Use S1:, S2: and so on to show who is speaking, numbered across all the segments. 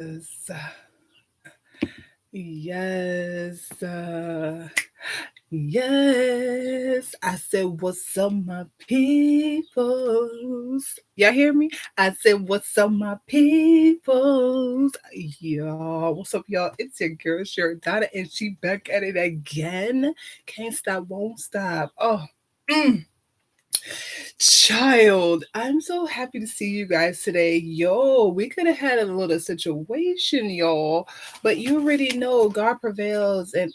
S1: Yes. Yes. Yes. I said, what's up, my peoples? Y'all hear me? I said, what's up, my peoples? Y'all, what's up, y'all? It's your girl, Sheridonna, and she back at it again. Can't stop, won't stop. Oh, mm. Child, I'm so happy to see you guys today. Yo, we could have had a little situation, y'all, but you already know God prevails, and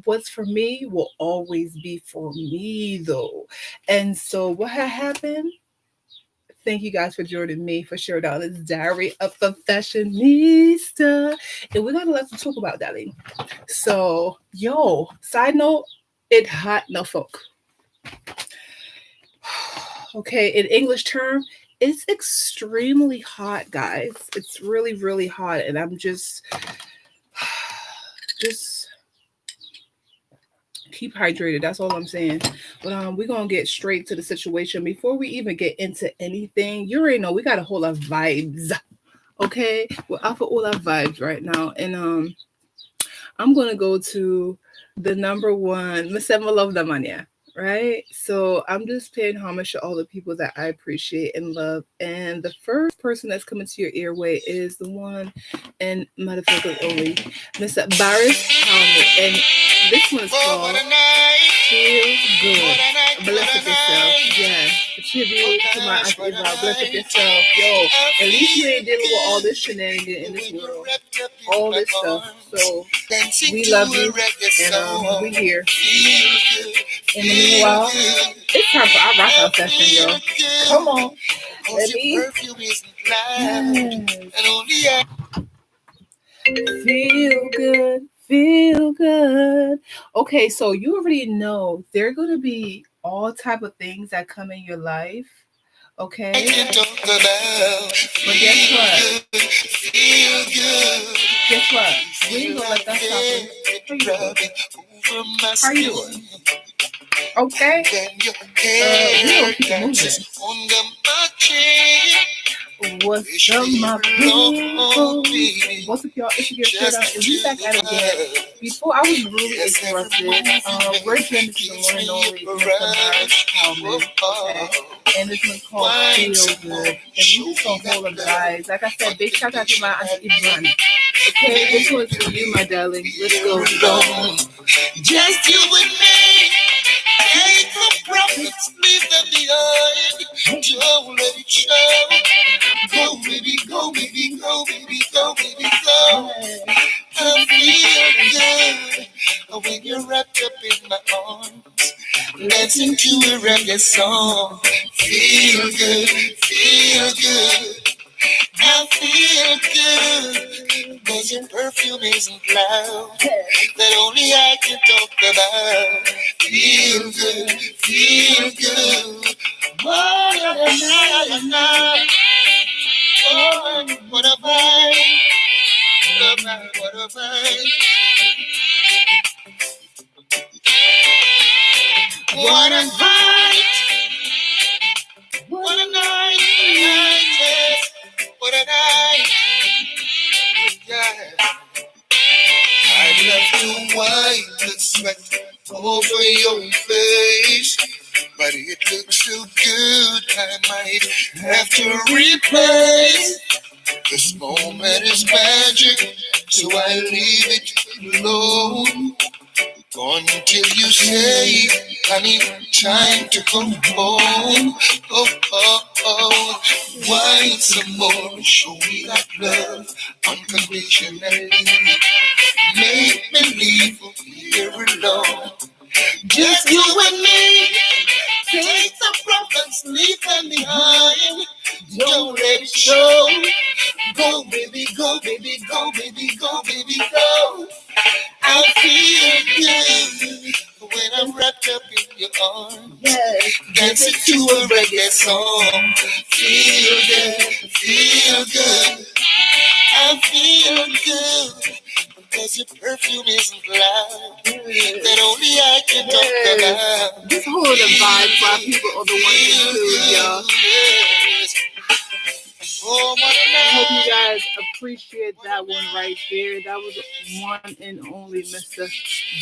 S1: what's for me will always be for me, though. And so, what had happened? Thank you guys for joining me for Sheridonna's Diary of a Fashionista. And we got a lot to talk about, darling. So, yo, side note, it hot no folk. Okay, in English term, it's extremely hot, guys. It's really, really hot, and I'm just keep hydrated. That's all I'm saying. But we're gonna get straight to the situation before we even get into anything. You already know we got a whole lot of vibes. Okay, we're out for all our vibes right now, and I'm gonna go to the number one, Miss Emma Love the Mania. Right? So I'm just paying homage to all the people that I appreciate and love. And the first person that's coming to your airway is the one and motherfucker only, Mr. Barris Helmet. And this one is called Feel Good. Bless up yourself. Yeah. A tribute to my Auntie Eva. Bless up yourself. Yo, at least you ain't dealing with all this shenanigans in this world. All this stuff. So we love you and we here. In the meanwhile, it's time for our rock out session, yo. Come on. Let me. Yes. Feel good. Feel good. Okay, so you already know there are going to be all type of things that come in your life. Okay. But guess what? Guess what? We ain't gonna let that stop us. How you doing? Okay. We gonna keep it moving. What's up, my people? What's up, y'all? It's your shirt out, and we back at it again. Before I was really interrupted. We're again to the one and only Mr. Marriage Talman. Okay. And this one's called Feel Good. And we just gonna hold up, guys. Like I said, big shout out to my Auntie Ivan. Okay, this one's for you, my darling. Let's go. Just you and me. Take the profits, leave them behind. Don't let it show. Go, baby, go, baby, go, baby, go, baby, go. I feel good when you're wrapped up in my arms. Dancing to a reggae song. Feel good, feel good. I feel good, cause your perfume isn't loud, that only I can talk about. Feel good, feel good. What a night, oh, what a vibe, what a vibe. What a vibe, what a night, yes. What a night, yeah. I'd love to wipe the sweat over your face, but it looks so good I might have to replace. This moment is magic, so I leave it alone. Until you say, honey, time to come home. Oh, oh, oh. Why some more? Show me that love unconditionally. Make me leave here alone. Just you and me. Take the problems, leave them behind. Don't let it show. Go, baby, go, baby, go, baby, go, baby, go. I feel good when I'm wrapped up in your arms. Yes. Dancing to a reggae song. Feel good, feel good. I feel good because your perfume isn't loud. That only I can talk about. This whole the vibe for our people are the ones who do, y'all. Oh,
S2: I hope you guys appreciate that one right there. That was one and only Mr.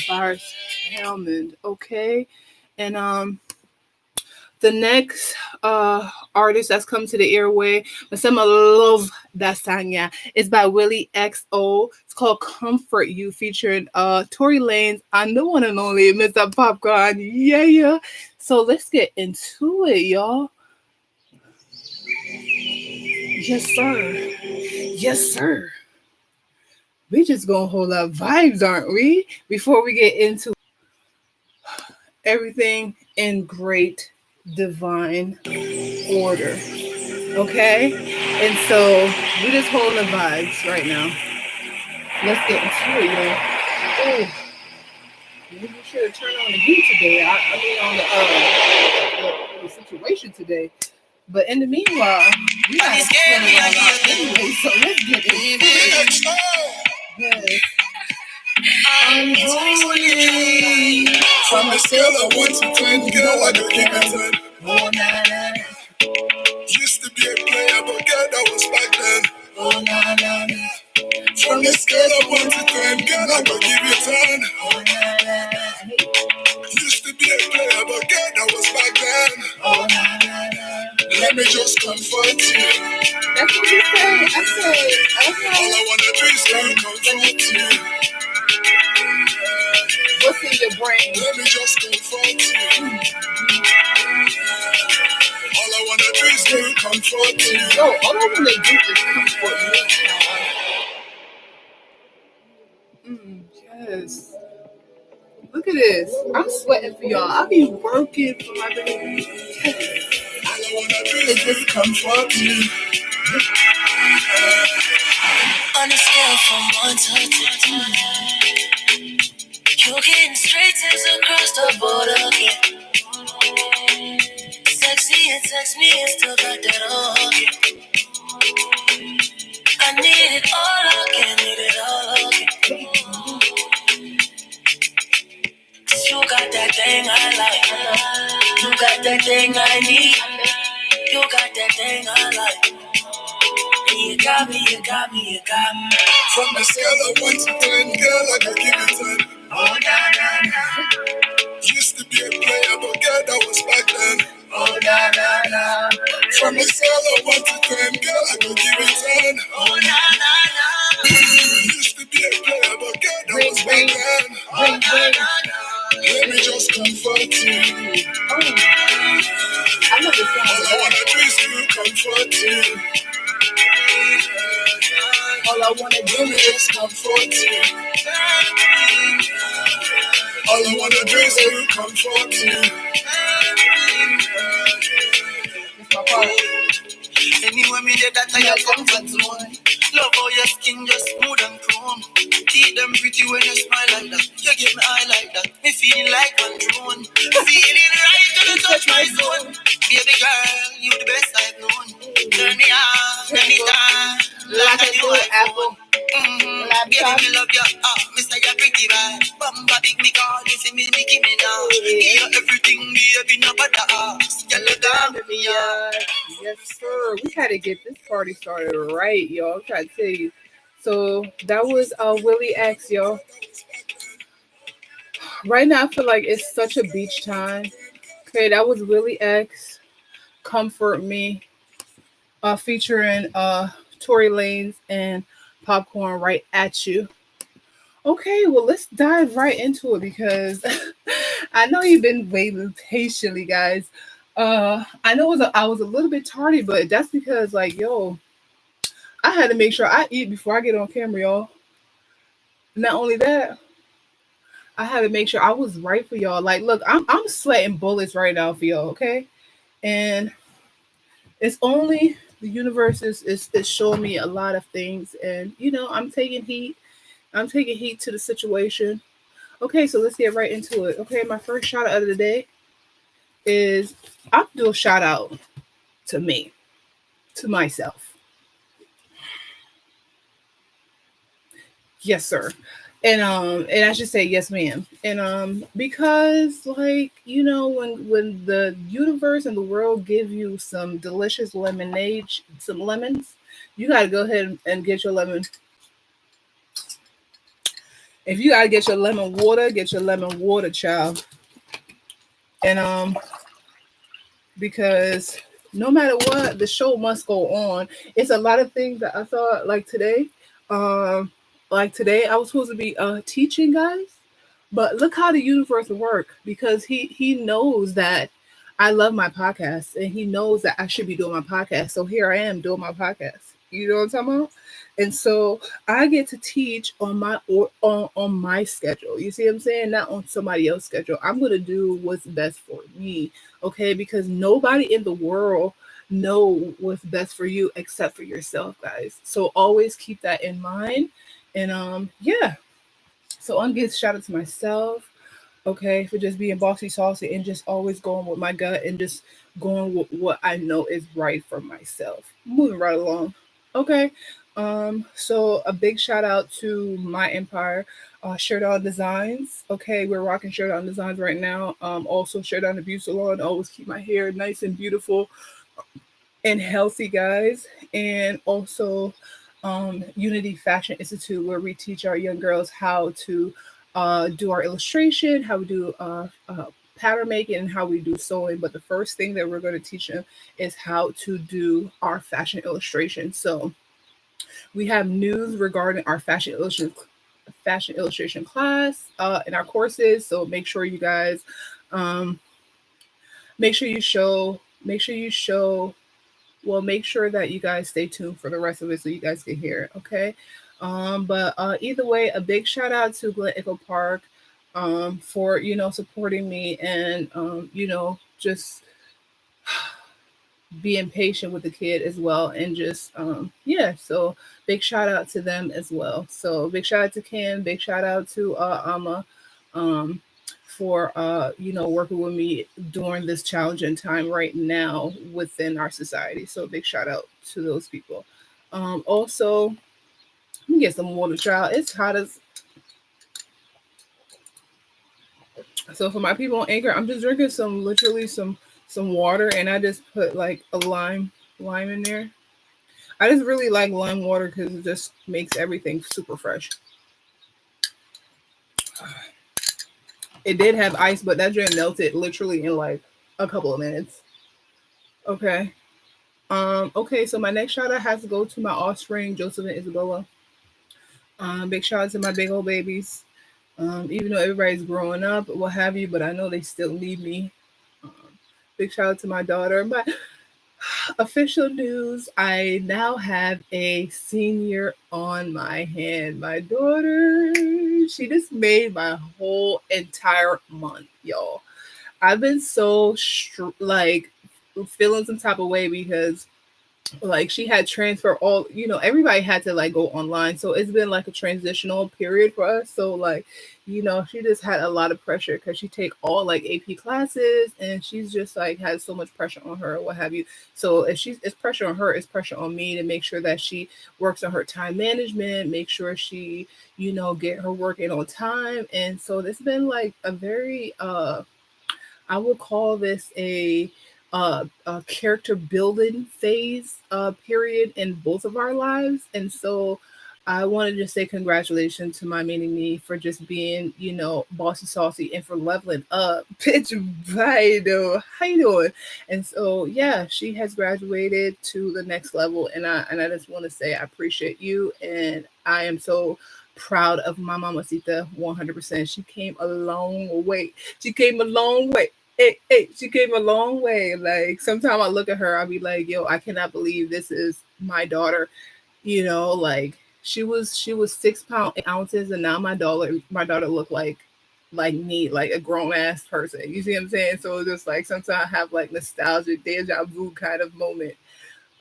S2: Bars Hellman. Okay. And the next artist that's come to the airway, Masema Love Dasanya, is by Willie XO. It's called Comfort You, featuring Tory Lanez and the one and only Mr. Popcorn. Yeah, yeah. So let's get into it, y'all. Yes, sir. Yes, sir. We just gonna hold up vibes, aren't we? Before we get into everything in great divine order. Okay? And so we just holding the vibes right now. Let's get into it, yo. Oh, maybe we should have turned on the heat today. I mean on the situation today. But in the meanwhile, we gotta turn it all out anyway, so let's get into it. Yes. I'm going from a scale of 1 to 10, girl, I don't give it 10. Oh, nah, nah. Used to be a player, but girl, that was back then. Oh, nah, nah, nah. From a scale of 1 to 10, girl, I don't give you 10. Oh, nah, nah, nah. Used to be a player, but girl, that was back then. Oh, nah, nah, nah. Let me just comfort you. That's what you say. I said, okay. All I wanna do is comfort you. What's in your brain? Let me just comfort you. All I wanna do is comfort you. Yo, all I wanna do is comfort you. Yes. Look at this. I'm sweating for y'all. I be working for my baby. All I wanna do is just comfort you. On a scale from 1 to 10, you're getting straight text across the border again. Sexy and text me and still got that all again. I need it all again, need it all again. 'Cause you got that thing I like. You got that thing I need. You got that thing I like. You got me, you got me, you got me. From the scale of 1 to 10, girl, I can give it 10. Oh, nah, nah, nah. Used to be a player, but girl, that was back then. Oh, nah, nah, nah. From the scale of 1 to 10, girl, I can give it 10. Oh, nah, nah, nah. Used to be a player, but girl, that was back then. Oh, nah, nah, nah. Let me just comfort you. Oh. I know the song. All I wanna do is to comfort you. All I wanna do is comfort you. All I wanna do is comfort you. It's my part. Anyway, me get that I have comfort zone. Love how your skin just smooth and chrome. Teeth them pretty when you smile like that. You give me eye like that. Me feeling like one drone. Feeling right to the touch my zone. Baby girl, you the best I've known. Turn me on, anytime. Like a new apple. Baby, me love you. Mr. You're pretty bad. Bamba big me call. You see me Nicki Minaj. Give you everything, baby, no bother. You look down to me, yeah. Yes, sir. We had to get this party started right, y'all. I'm trying to tell you. So that was Willie X, y'all. Right now, I feel like it's such a beach time. Okay, that was Willie X, Comfort Me, featuring Tory Lanez and Popcorn Right at You. Okay, well, let's dive right into it because I know you've been waiting patiently, guys. I know I was a little bit tardy, but that's because, like, yo, I had to make sure I eat before I get on camera, y'all. Not only that, I had to make sure I was right for y'all. Like, look, I'm sweating bullets right now for y'all, okay? And it's only the universe is showing me a lot of things, and I'm taking heat. I'm taking heat to the situation. Okay, so let's get right into it. Okay, my first shout out of the day is I'll do a shout out to me, to myself. Yes, sir. And I should say yes, ma'am. And because like, when the universe and the world give you some delicious lemonade, some lemons, you got to go ahead and get your lemon. If you got to get your lemon water, child. And because no matter what, the show must go on. It's a lot of things that I thought, um like today I was supposed to be teaching, guys, but look how the universe work, because he knows that I love my podcast, and he knows that I should be doing my podcast. So here I am doing my podcast. You know what I'm talking about? And so I get to teach on on my schedule. You see what I'm saying? Not on somebody else's schedule. I'm gonna do what's best for me, okay? Because nobody in the world know what's best for you except for yourself, guys. So always keep that in mind. And yeah. So I'm giving shout out to myself, okay, for just being bossy saucy and just always going with my gut and just going with what I know is right for myself. Moving right along. Okay. So a big shout out to my empire, Shirt Designs. Okay, we're rocking Shirt Designs right now. Also Shirt the Beauty Salon. Always keep my hair nice and beautiful and healthy, guys. And also Unity Fashion Institute, where we teach our young girls how to do our illustration, how we do pattern making, and how we do sewing. But the first thing that we're going to teach them is how to do our fashion illustration. So we have news regarding our fashion illustration class in our courses. So make sure you guys um, make sure you show well, make sure that you guys stay tuned for the rest of it so you guys can hear it, okay? But either way, a big shout out to Glen Echo Park for, supporting me and, just being patient with the kid as well. And just, yeah, so big shout out to them as well. So big shout out to Kim, big shout out to Amma. Um, for working with me during this challenging time right now within our society. So big shout out to those people. Also, let me get some water, child. It's hot as so for my people on Anchor, I'm just drinking some water, and I just put like a lime in there. I just really like lime water because it just makes everything super fresh. It did have ice, but that drink melted literally in like a couple of minutes. Okay. Okay, so my next shout out has to go to my offspring, Joseph and Isabella. Big shout out to my big old babies. Even though everybody's growing up, what have you, but I know they still need me. Um, Big shout out to my daughter. But official news, I now have a senior on my hand. My daughter, she just made my whole entire month, y'all. I've been so like feeling some type of way because like she had transfer all, everybody had to like go online, so it's been like a transitional period for us. So like, she just had a lot of pressure because she take all like AP classes, and she's just like has so much pressure on her or what have you. So if it's pressure on her, it's pressure on me to make sure that she works on her time management, make sure she get her work in on time. And so this has been like a very I will call this a character building phase period in both of our lives. And so I want to just say congratulations to my mini me for just being, bossy saucy and for leveling up. Pitch Vital. How you doing? And so yeah, she has graduated to the next level. And I just want to say I appreciate you, and I am so proud of my mamacita 100%. She came a long way. She came a long way. Hey, she came a long way. Like sometimes I look at her, I'll be like, yo, I cannot believe this is my daughter. Like she was 6 pounds 8 ounces, and now my daughter looked like me, like a grown ass person. You see what I'm saying? So it's just like sometimes I have like nostalgic deja vu kind of moment.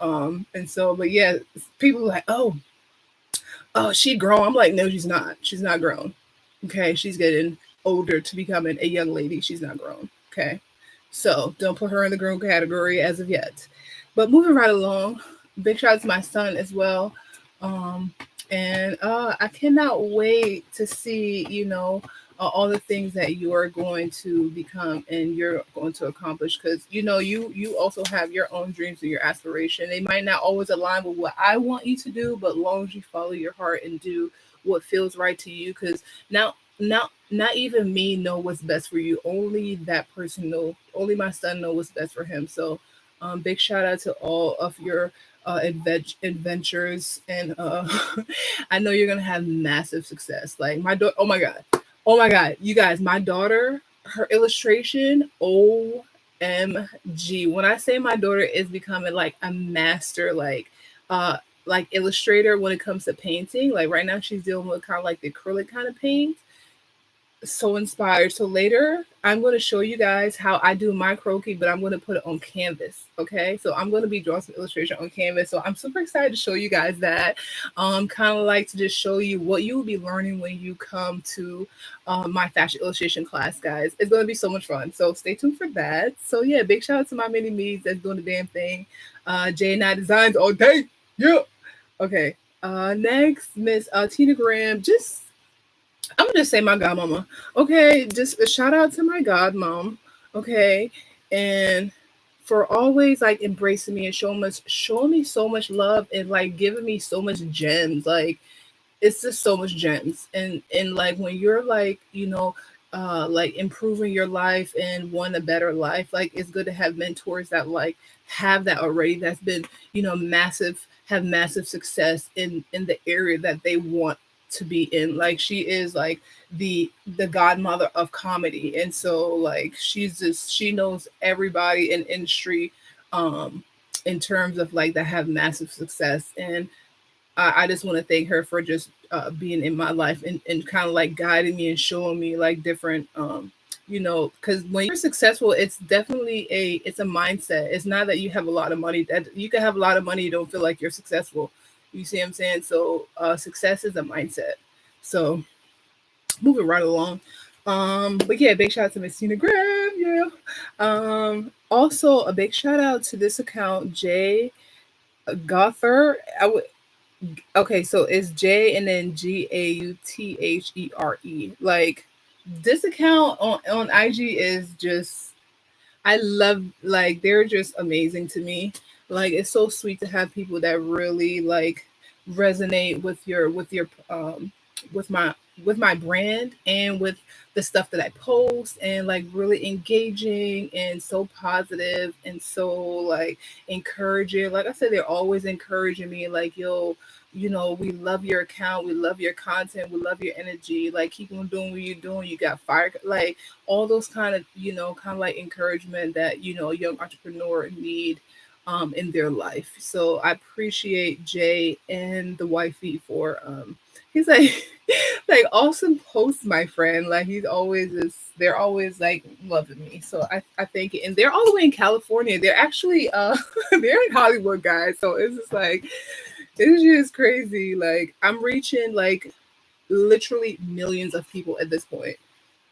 S2: And so, but yeah, people are like, oh, she grown. I'm like, no, she's not. She's not grown. Okay, she's getting older to becoming a young lady. She's not grown. Okay, so don't put her in the grown category as of yet. But moving right along, big shout out to my son as well. Um, And I cannot wait to see, all the things that you are going to become and you're going to accomplish, because you also have your own dreams and your aspiration. They might not always align with what I want you to do, but long as you follow your heart and do what feels right to you, because not even me know what's best for you. Only that person know. Only my son know what's best for him. So, big shout out to all of your adventures, and I know you're gonna have massive success. Like my daughter. Oh my god, you guys, my daughter, her illustration. OMG! When I say my daughter is becoming like a master, uh, like illustrator when it comes to painting. Like right now, she's dealing with kind of like the acrylic kind of paint. So inspired. So later, I'm going to show you guys how I do my croquis, but I'm going to put it on canvas. Okay, so I'm going to be drawing some illustration on canvas. So I'm super excited to show you guys that. Kind of like to just show you what you will be learning when you come to my fashion illustration class, guys. It's going to be so much fun. So stay tuned for that. So yeah, big shout out to my mini me's that's doing the damn thing. J&I Designs all day. Yeah. Okay. Next, Miss Tina Graham. I'm gonna just say my godmama. Okay, just a shout out to my godmom. Okay, and for always like embracing me and showing me so much love and like giving me so much gems. Like it's just so much gems, and like when you're like like improving your life and want a better life, like it's good to have mentors that like have that already, that's been massive, have massive success in the area that they want to be in. Like she is like the godmother of comedy, and so like she knows everybody in industry, um in terms of like that have massive success. And I just want to thank her for just being in my life and kind of like guiding me and showing me like different, because when you're successful, it's definitely it's a mindset. It's not that you have a lot of money. That you can have a lot of money, you don't feel like you're successful. You see what I'm saying? So success is a mindset. So moving right along. But yeah, big shout out to Miss Tina Graham. Yeah. Also a big shout out to this account, Jay Gother. Okay, so it's J and then Gauthere. Like this account on IG is just, I love, like they're just amazing to me. Like it's so sweet to have people that really like resonate with my with my brand and with the stuff that I post, and like really engaging and so positive and so like encouraging. Like I said, they're always encouraging me like, yo, we love your account, we love your content, we love your energy. Like keep on doing what you're doing. You got fire. Like all those kind of kind of like encouragement that a young entrepreneur need in their life. So I appreciate Jay and the wifey for he's like like awesome posts, my friend. Like they're always like loving me. So I thank it. And they're all the way in California. They're actually they're in Hollywood, guys. So it's just like it's just crazy. Like I'm reaching like literally millions of people at this point,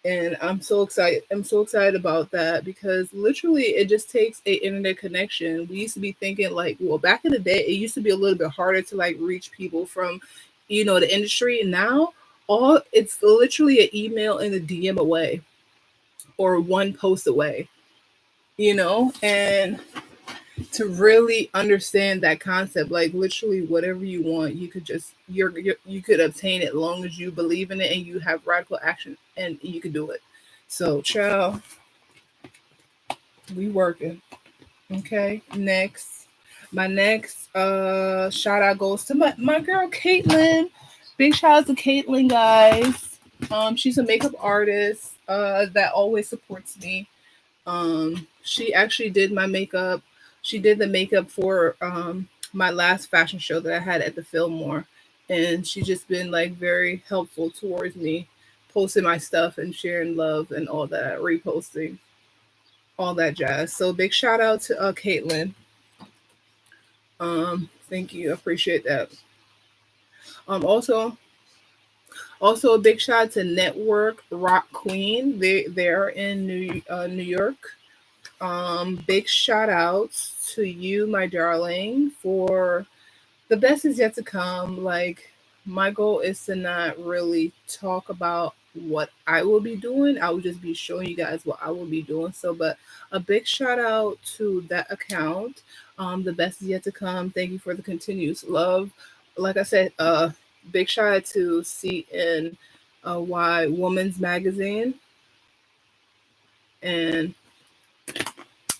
S2: and I'm so excited. I'm so excited about that because literally it just takes a internet connection. We used to be thinking like, well, back in the day, it used to be a little bit harder to like reach people from, the industry. Now, all it's literally an email and a DM away, or one post away. And to really understand that concept, like literally whatever you want, you could just you could obtain it, long as you believe in it and you have radical action, and you can do it. So child, we working. Okay, my next shout out goes to my girl Caitlin. Big shout out to Caitlin, guys. She's a makeup artist that always supports me. She actually did my makeup. She did the makeup for my last fashion show that I had at the Fillmore, and she's just been like very helpful towards me, posting my stuff and sharing love and all that, reposting, all that jazz. So big shout out to Caitlin. Thank you, appreciate that. Also a big shout out to Network Rock Queen. They're in New York. Big shout outs to you, my darling, for the best is yet to come. Like my goal is to not really talk about what I will be doing. I will just be showing you guys what I will be doing. So, but a big shout out to that account. The best is yet to come. Thank you for the continuous love. Like I said, big shout out to CNY Woman's Magazine, and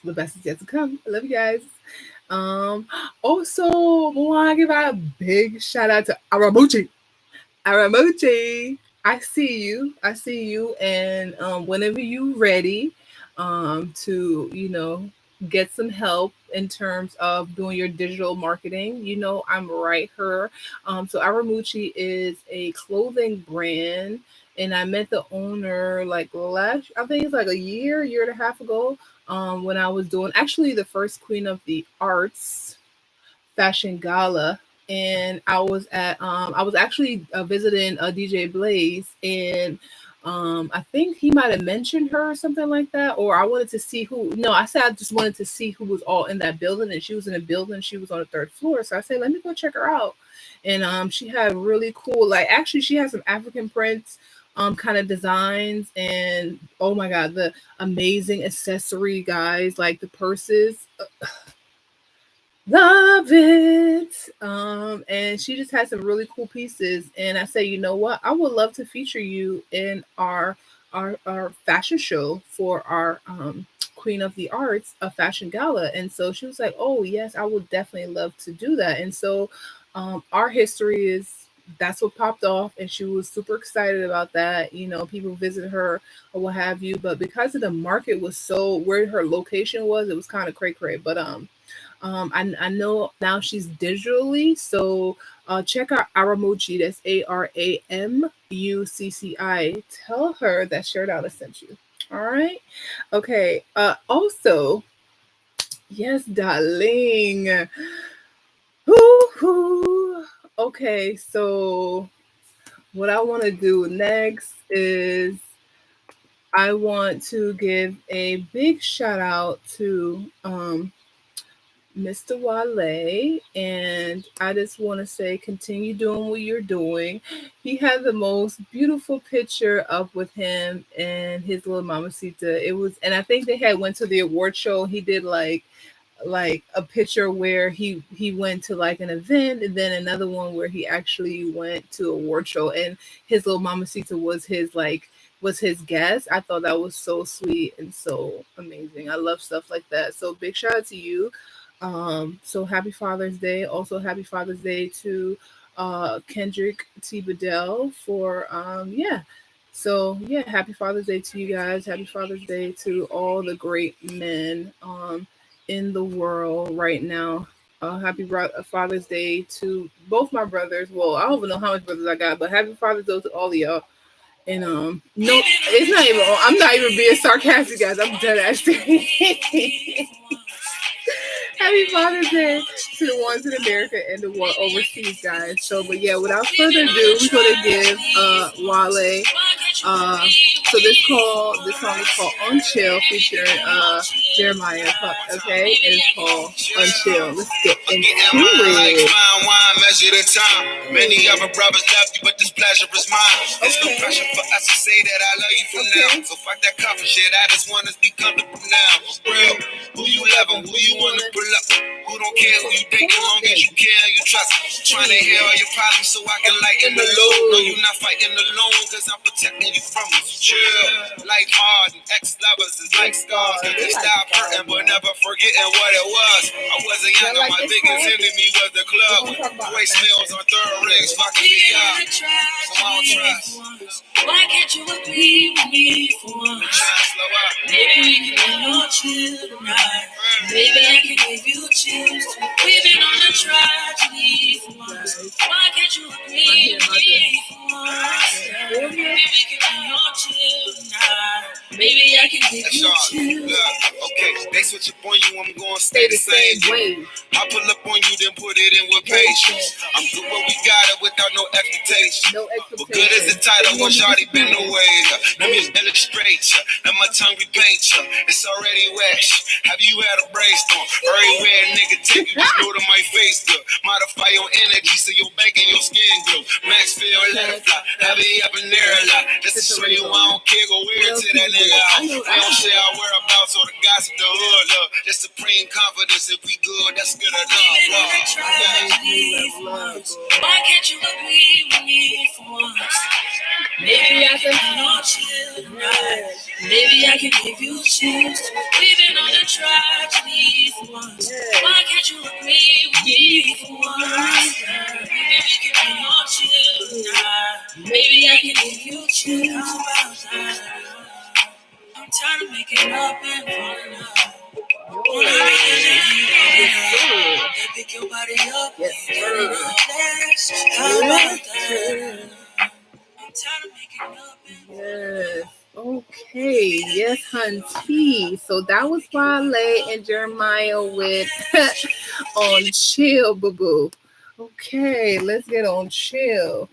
S2: the best is yet to come. I love you guys. Um, Also, I want to give out a big shout out to Aramuchi. Aramuchi, I see you. I see you. And whenever you ready to, get some help in terms of doing your digital marketing, I'm right here. So Aramuchi is a clothing brand. And I met the owner like I think it's like a year and a half ago, when I was doing actually the first Queen of the Arts fashion gala, and I was actually visiting DJ Blaze, and I think he might have mentioned her or something like that, or I wanted to see who. No, I said I just wanted to see who was all in that building, and she was in a building. She was on the third floor, so I said, let me go check her out. And she had really cool, like actually she had some African prints. Kind of designs, and oh my god, the amazing accessory guys, like the purses. Love it. And she just had some really cool pieces. And I said, you know what? I would love to feature you in our fashion show for our Queen of the Arts, a fashion gala. And so she was like, oh yes, I would definitely love to do that. And so our history is that's what popped off, and she was super excited about that. People visit her or what have you, but because of the market was so where her location was, it was kind of cray cray. But I know now she's digitally, so check out Aramucci. That's ARAMUCCI. Tell her that Sheridonna sent you. All right. Okay. Also, yes, darling. Woo-hoo. Okay. So what I want to do next is I want to give a big shout out to Mr. Wale, and I just want to say, continue doing what you're doing. He had the most beautiful picture up with him and his little mamacita. It was, and I think they had went to the award show. He did like a picture where he went to like an event, and then another one where he actually went to a award show, and his little mamacita was his guest. I thought that was so sweet and so amazing. I love stuff like that. So big shout out to you. So happy Father's Day. Also happy Father's Day to Kendrick T. Bedell for yeah. So yeah, happy Father's Day to you guys. Happy Father's Day to all the great men in the world right now. Father's Day to both my brothers. Well, I don't even know how much brothers I got, but happy Father's Day to all of y'all. And no, it's not even. I'm not even being sarcastic, guys. I'm dead ass serious. Happy Father's Day to the ones in America and the one overseas, guys. So, but yeah, without further ado, we're gonna give Wale. So this song is called "Unchill" featuring Jeremiah. Okay, and it's called "Unchill." Let's get into it.
S1: Measure the time. Many other brothers love you, but this pleasure is mine. There's no pressure for us to say that I love you for now. So fuck that coffee shit. I just want us to be comfortable now. Real, who you loving, who you wanna pull up, who don't care who you think, as long as you care and you trust. Trying to hear all your problems so I can lighten the load. No, you not fighting alone, cause I'm protecting you from it. Chill, life hard and ex-lovers is like scars. They stop hurting but never forgetting what it was. I wasn't young and my biggest enemy was the club. Voicemails on third rings, fucking me up. So I don't trust. Why can't you agree with me for once? Maybe we can be more chill tonight. Maybe I can give you a chance. We've been on a tragedy for once. Why can't you agree with me for once? Maybe we can be more chill tonight. Maybe I can give you a chill. Okay, they switch up on you, I'm gonna stay the same way. I pull up on you, then put it in with patience. I'm good where we got it without no expectations. expectation.
S2: No
S1: But good as the title, when Shawty been away. Let me illustrate ya. Let my tongue repaint ya. It's already wet. Have you had a brainstorm? Everywhere nigga take you, just know to my face to modify your energy so your back and your skin glow. Max feel let it fly. Have it up in there a lot. That's to show you I don't care. Go weird to that nigga out. We don't share our whereabouts or the gossip, the hood love. That's supreme confidence. If we good, that's good enough.
S3: Why can't you agree with me for once? Maybe I can be more chill tonight. Maybe I can give you a chance. We've been on the tragedy for once. Why can't you agree with me for once? Maybe we can be more chill tonight. Maybe I can give you a chance. How about that? I'm tired of making up and falling out. Pick your body up.
S2: Yes, sir.
S3: How about that? I'm tired of making up and
S2: Yes. Okay. Yes, hunty. So that was Wale and Jeremiah with on chill, boo boo. Okay, let's get on chill.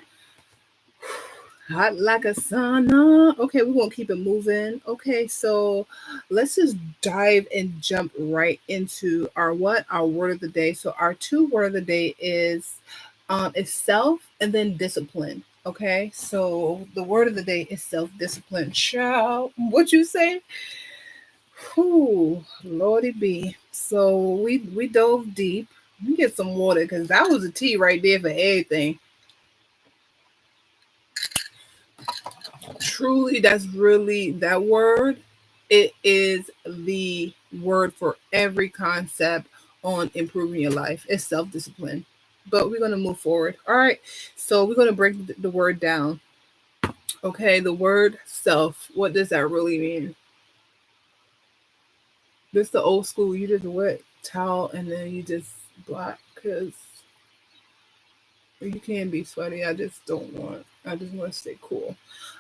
S2: Hot like a sauna. Okay, we're gonna keep it moving. Okay, so let's just dive and jump right into our what? Our word of the day. So our two word of the day is self and then discipline. Okay, so the word of the day is self-discipline. Child, what you say? Whew, Lordy be. So we dove deep. Let me get some water because that was a tea right there for everything. Truly, that's really that word. It is the word for every concept on improving your life. It's self-discipline. But we're gonna move forward. All right. So we're gonna break the word down. Okay, the word self. What does that really mean? This the old school. You just wet towel and then you just black because you can be sweaty. I just don't want. I just want to stay cool.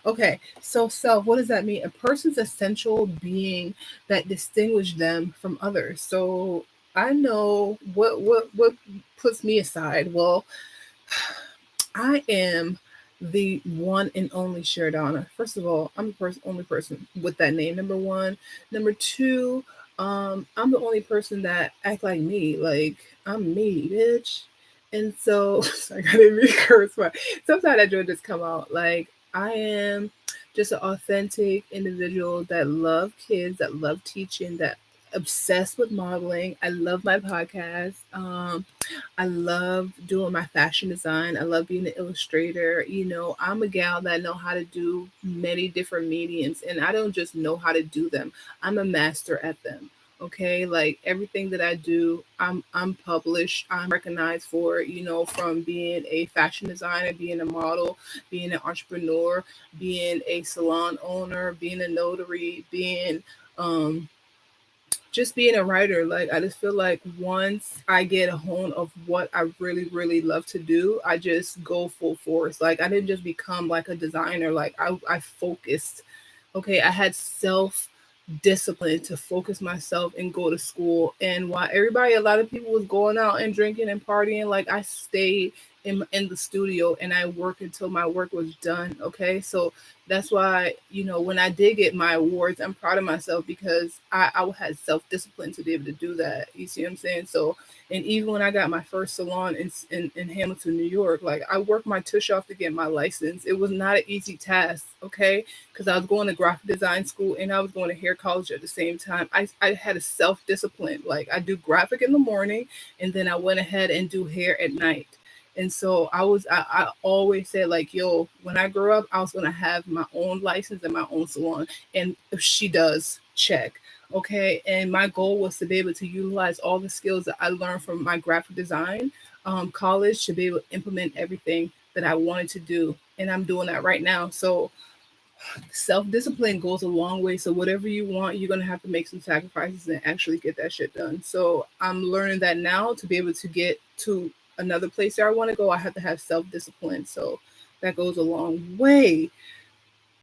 S2: Okay, so self. What does that mean? A person's essential being that distinguish them from others. So I know what puts me aside. Well, I am the one and only Sheridonna. First of all, I'm the only person with that name. Number one. Number two, I'm the only person that act like me. Like I'm me, bitch. And so I gotta be curse, but sometimes that joy just come out. Like I am just an authentic individual that love kids, that love teaching, that obsessed with modeling. I love my podcast. I love doing my fashion design. I love being an illustrator. You know, I'm a gal that know how to do many different mediums, and I don't just know how to do them. I'm a master at them. Okay, like everything that I do, I'm published. I'm recognized for. You know, from being a fashion designer, being a model, being an entrepreneur, being a salon owner, being a notary, being um just being a writer. Like I just feel like once I get a hold of what I really really love to do, I just go full force. Like I didn't just become like a designer. Like I focused. Okay, I had self discipline to focus myself and go to school. And while everybody, a lot of people was going out and drinking and partying, like I stayed in the studio and I worked until my work was done. Okay, so that's why, you know, when I did get my awards, I'm proud of myself because I had self discipline to be able to do that. You see what I'm saying? So, and even when I got my first salon in Hamilton, New York, like I worked my tush off to get my license. It was not an easy task, okay? Because I was going to graphic design school and I was going to hair college at the same time. I had a self discipline. Like I do graphic in the morning and then I went ahead and do hair at night. And so I always said like, yo, when I grow up, I was gonna have my own license and my own salon. And if she does, check. Okay. And my goal was to be able to utilize all the skills that I learned from my graphic design college to be able to implement everything that I wanted to do. And I'm doing that right now. So self-discipline goes a long way. So whatever you want, you're gonna have to make some sacrifices and actually get that shit done. So I'm learning that now to be able to get to another place where I want to go, I have to have self-discipline. So that goes a long way.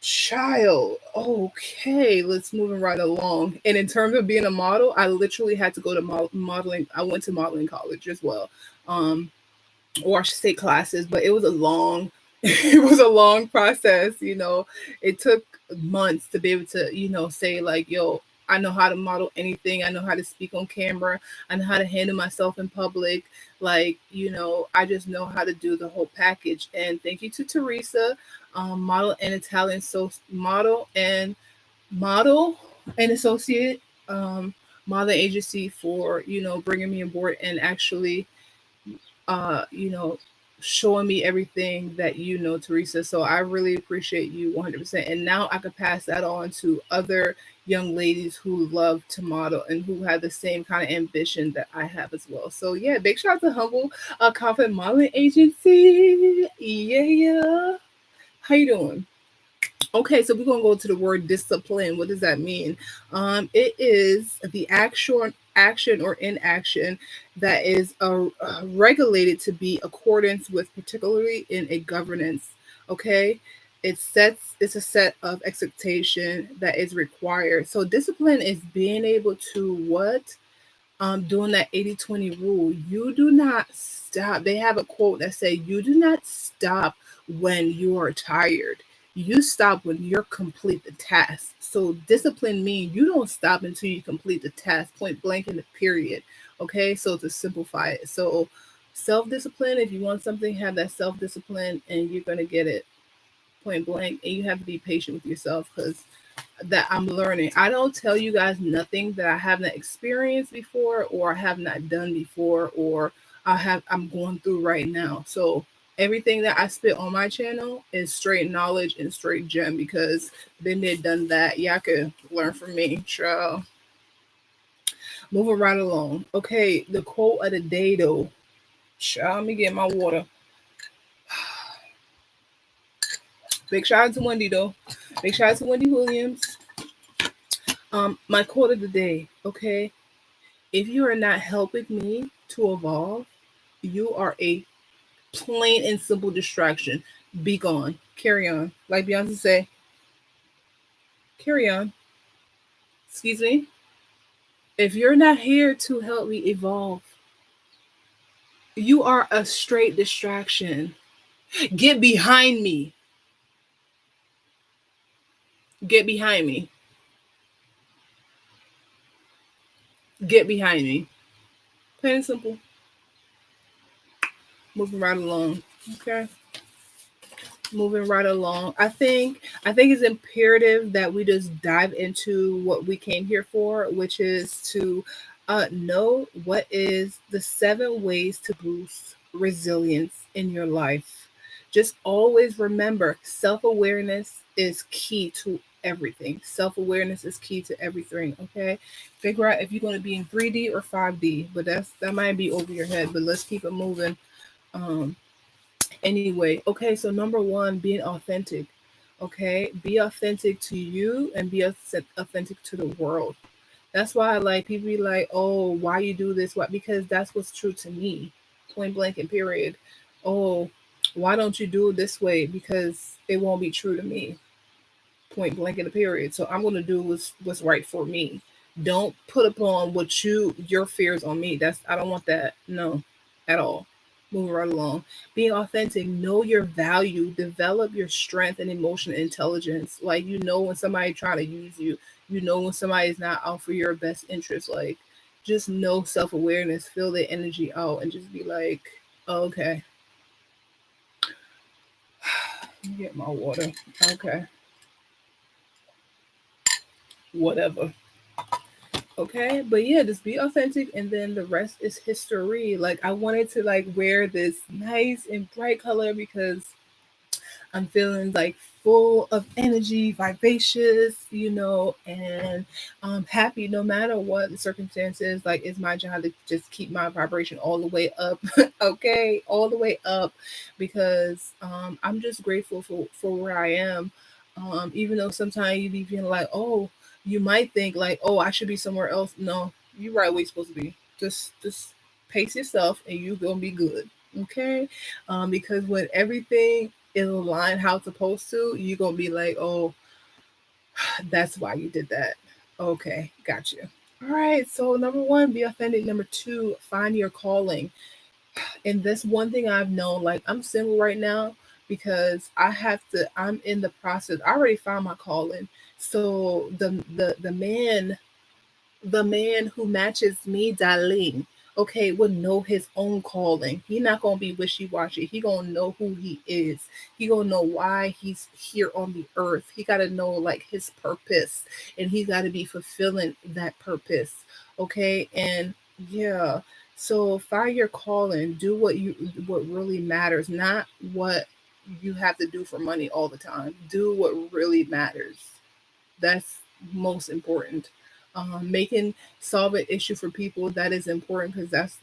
S2: Child. Okay, let's move right along. And in terms of being a model, I literally had to go to modeling. I went to modeling college as well. Or I should say classes, but it was a long It was a long process, It took months to be able to, say like, yo, I know how to model anything. I know how to speak on camera. I know how to handle myself in public. Like, I just know how to do the whole package. And thank you to Teresa, model and Italian model and associate modeling agency for, bringing me aboard and actually uh, you know, showing me everything that Teresa. So I really appreciate you 100%. And now I could pass that on to other young ladies who love to model and who have the same kind of ambition that I have as well. So yeah, big shout out to Humble Confident Modeling Agency. Yeah. How you doing? Okay, so we're gonna go to the word discipline. What does that mean? It is the action or inaction that is regulated to be accordance with, particularly in a governance. Okay, it's a set of expectation that is required. So discipline is being able to what doing that 80/20 rule. You do not stop. They have a quote that say, you do not stop when you are tired. You stop when you're complete the task. So discipline means you don't stop until you complete the task, point blank in the period. Okay, so to simplify it. So self-discipline, if you want something, have that self-discipline and you're gonna get it, point blank. And you have to be patient with yourself because that I'm learning. I don't tell you guys nothing that I have not experienced before or I have not done before or I'm going through right now. So everything that I spit on my channel is straight knowledge and straight gem because been there, done that. Y'all can learn from me. Sure. Moving right along. Okay, the quote of the day though. Sure, let me get my water. Big shout out to Wendy though. Big shout out to Wendy Williams. My quote of the day, okay? If you are not helping me to evolve, you are a plain and simple distraction. Be gone. Carry on. Like Beyonce say, carry on. Excuse me. If you're not here to help me evolve, you are a straight distraction. Get behind me. Get behind me. Get behind me. Plain and simple. Moving right along. Okay. Moving right along. I think it's imperative that we just dive into what we came here for, which is to know what is the 7 ways to boost resilience in your life. Just always remember, self-awareness is key to everything. Self-awareness is key to everything. Okay, figure out if you're going to be in 3D or 5D, but that might be over your head. But let's keep it moving. Um, Anyway, okay, so number one, being authentic. Okay, be authentic to you and be authentic to the world. That's why, like, people be like, oh, why you do this? Why? Because that's what's true to me, point blank and period. Oh, why don't you do it this way? Because it won't be true to me, point blank and a period. So I'm gonna do what's right for me. Don't put upon your fears on me. I don't want that. No, at all. Moving right along. Being authentic, know your value, develop your strength and emotional intelligence. Like when somebody trying to use you, when somebody's not out for your best interest. Like just know self-awareness, feel the energy out and just be like, oh, okay. Let me get my water. Okay. Whatever. Okay, but yeah, just be authentic and then the rest is history. Like I wanted to like wear this nice and bright color because I'm feeling like full of energy, vivacious, and happy no matter what the circumstances. Like it's my job to just keep my vibration all the way up. Okay, all the way up because I'm just grateful for where I am. Even though sometimes you be feeling like, oh, you might think like, oh, I should be somewhere else. No, you're right where you're supposed to be. Just pace yourself and you're gonna be good. Okay, because when everything is aligned how it's supposed to, you're gonna be like, oh, that's why you did that. Okay, got you. All right, so number one, be authentic. Number two, find your calling. And that's one thing I've known. Like I'm single right now because I'm in the process. I already found my calling. So the man who matches me, darling, okay, will know his own calling. He not gonna be wishy-washy. He gonna know who he is. He gonna know why he's here on the earth. He gotta know like his purpose, and he gotta be fulfilling that purpose. Okay, and yeah. So find your calling. Do what really matters, not what you have to do for money all the time. Do what really matters. That's most important. Making solve an issue for people, that is important, because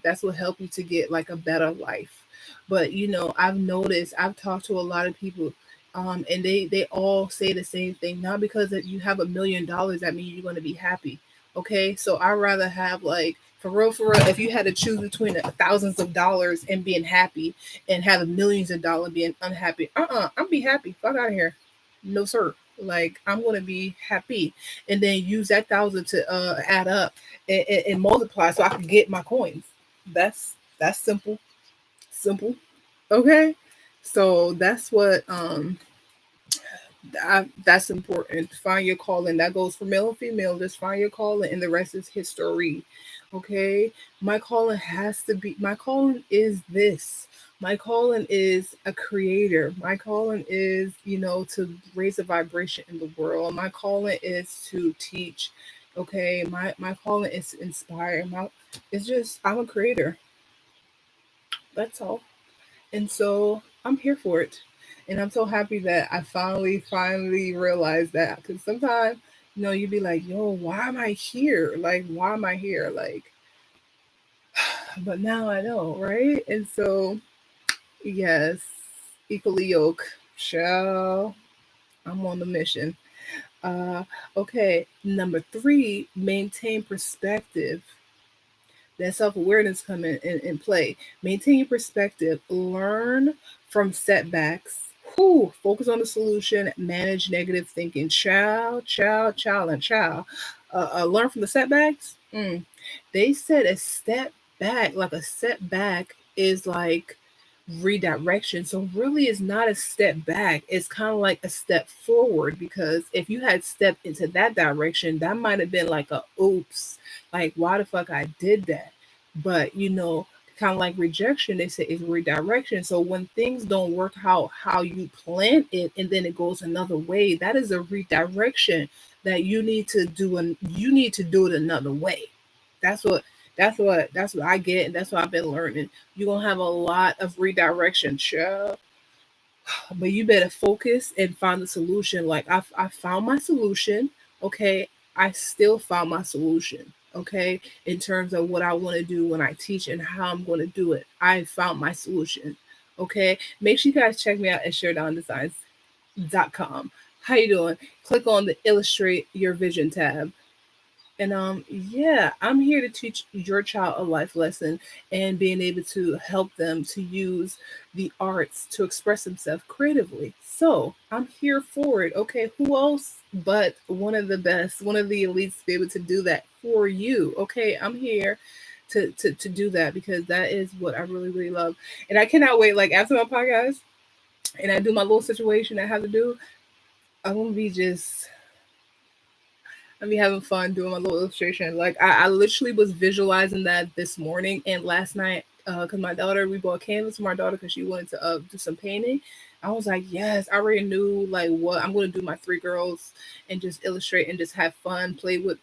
S2: that's what help you to get like a better life. But I've noticed, I've talked to a lot of people, and they all say the same thing. Not because that you have $1 million that means you're going to be happy. Okay, so I rather have like, for real, if you had to choose between thousands of dollars and being happy and having millions of dollars being unhappy, I'm be happy. Fuck out of here. No sir. Like, I'm gonna be happy, and then use that thousand to add up and multiply so I can get my coins. That's simple. Simple. Okay. So that's what that's important. Find your calling. That goes for male and female. Just find your calling, and the rest is history. Okay. My calling is this. My calling is a creator. My calling is, to raise a vibration in the world. My calling is to teach. Okay. My calling is to inspire. It's just, I'm a creator. That's all. And so I'm here for it. And I'm so happy that I finally realized that. Because sometimes, you'd be like, yo, why am I here? Like, why am I here? Like, but now I know, right? And so, yes, equally yoke. Shall I'm on the mission. Uh, okay, number 3, maintain perspective. That self-awareness come in play. Maintain your perspective. Learn from setbacks. Whew, focus on the solution. Manage negative thinking. And child. Learn from the setbacks. They said a step back, like a setback, is like redirection. So really, it's not a step back. It's kind of like a step forward, because if you had stepped into that direction, that might have been like a oops, like why the fuck I did that. But kind of like rejection, they say is redirection. So when things don't work out how you planned it, and then it goes another way, that is a redirection that you need to do it another way. That's what that's what I get, and that's what I've been learning. You're gonna have a lot of redirection, sure, but you better focus and find the solution. Like, I found my solution. Okay, I still found my solution. Okay, in terms of what I want to do when I teach and how I'm going to do it, I found my solution. Okay, make sure you guys check me out at sheridonnadesigns.com. How you doing? Click on the illustrate your vision tab. And yeah, I'm here to teach your child a life lesson, and being able to help them to use the arts to express themselves creatively. So I'm here for it. Okay, who else but one of the best, one of the elites, to be able to do that for you? Okay, I'm here to do that, because that is what I really, really love. And I cannot wait. Like, after my podcast and I do my little situation I have to do, I'm gonna be just I be having fun doing my little illustration. Like, I literally was visualizing that this morning and last night, because we bought canvas for my daughter because she wanted to do some painting. I was like, yes, I already knew like what I'm going to do, my 3 girls, and just illustrate and just have fun, play with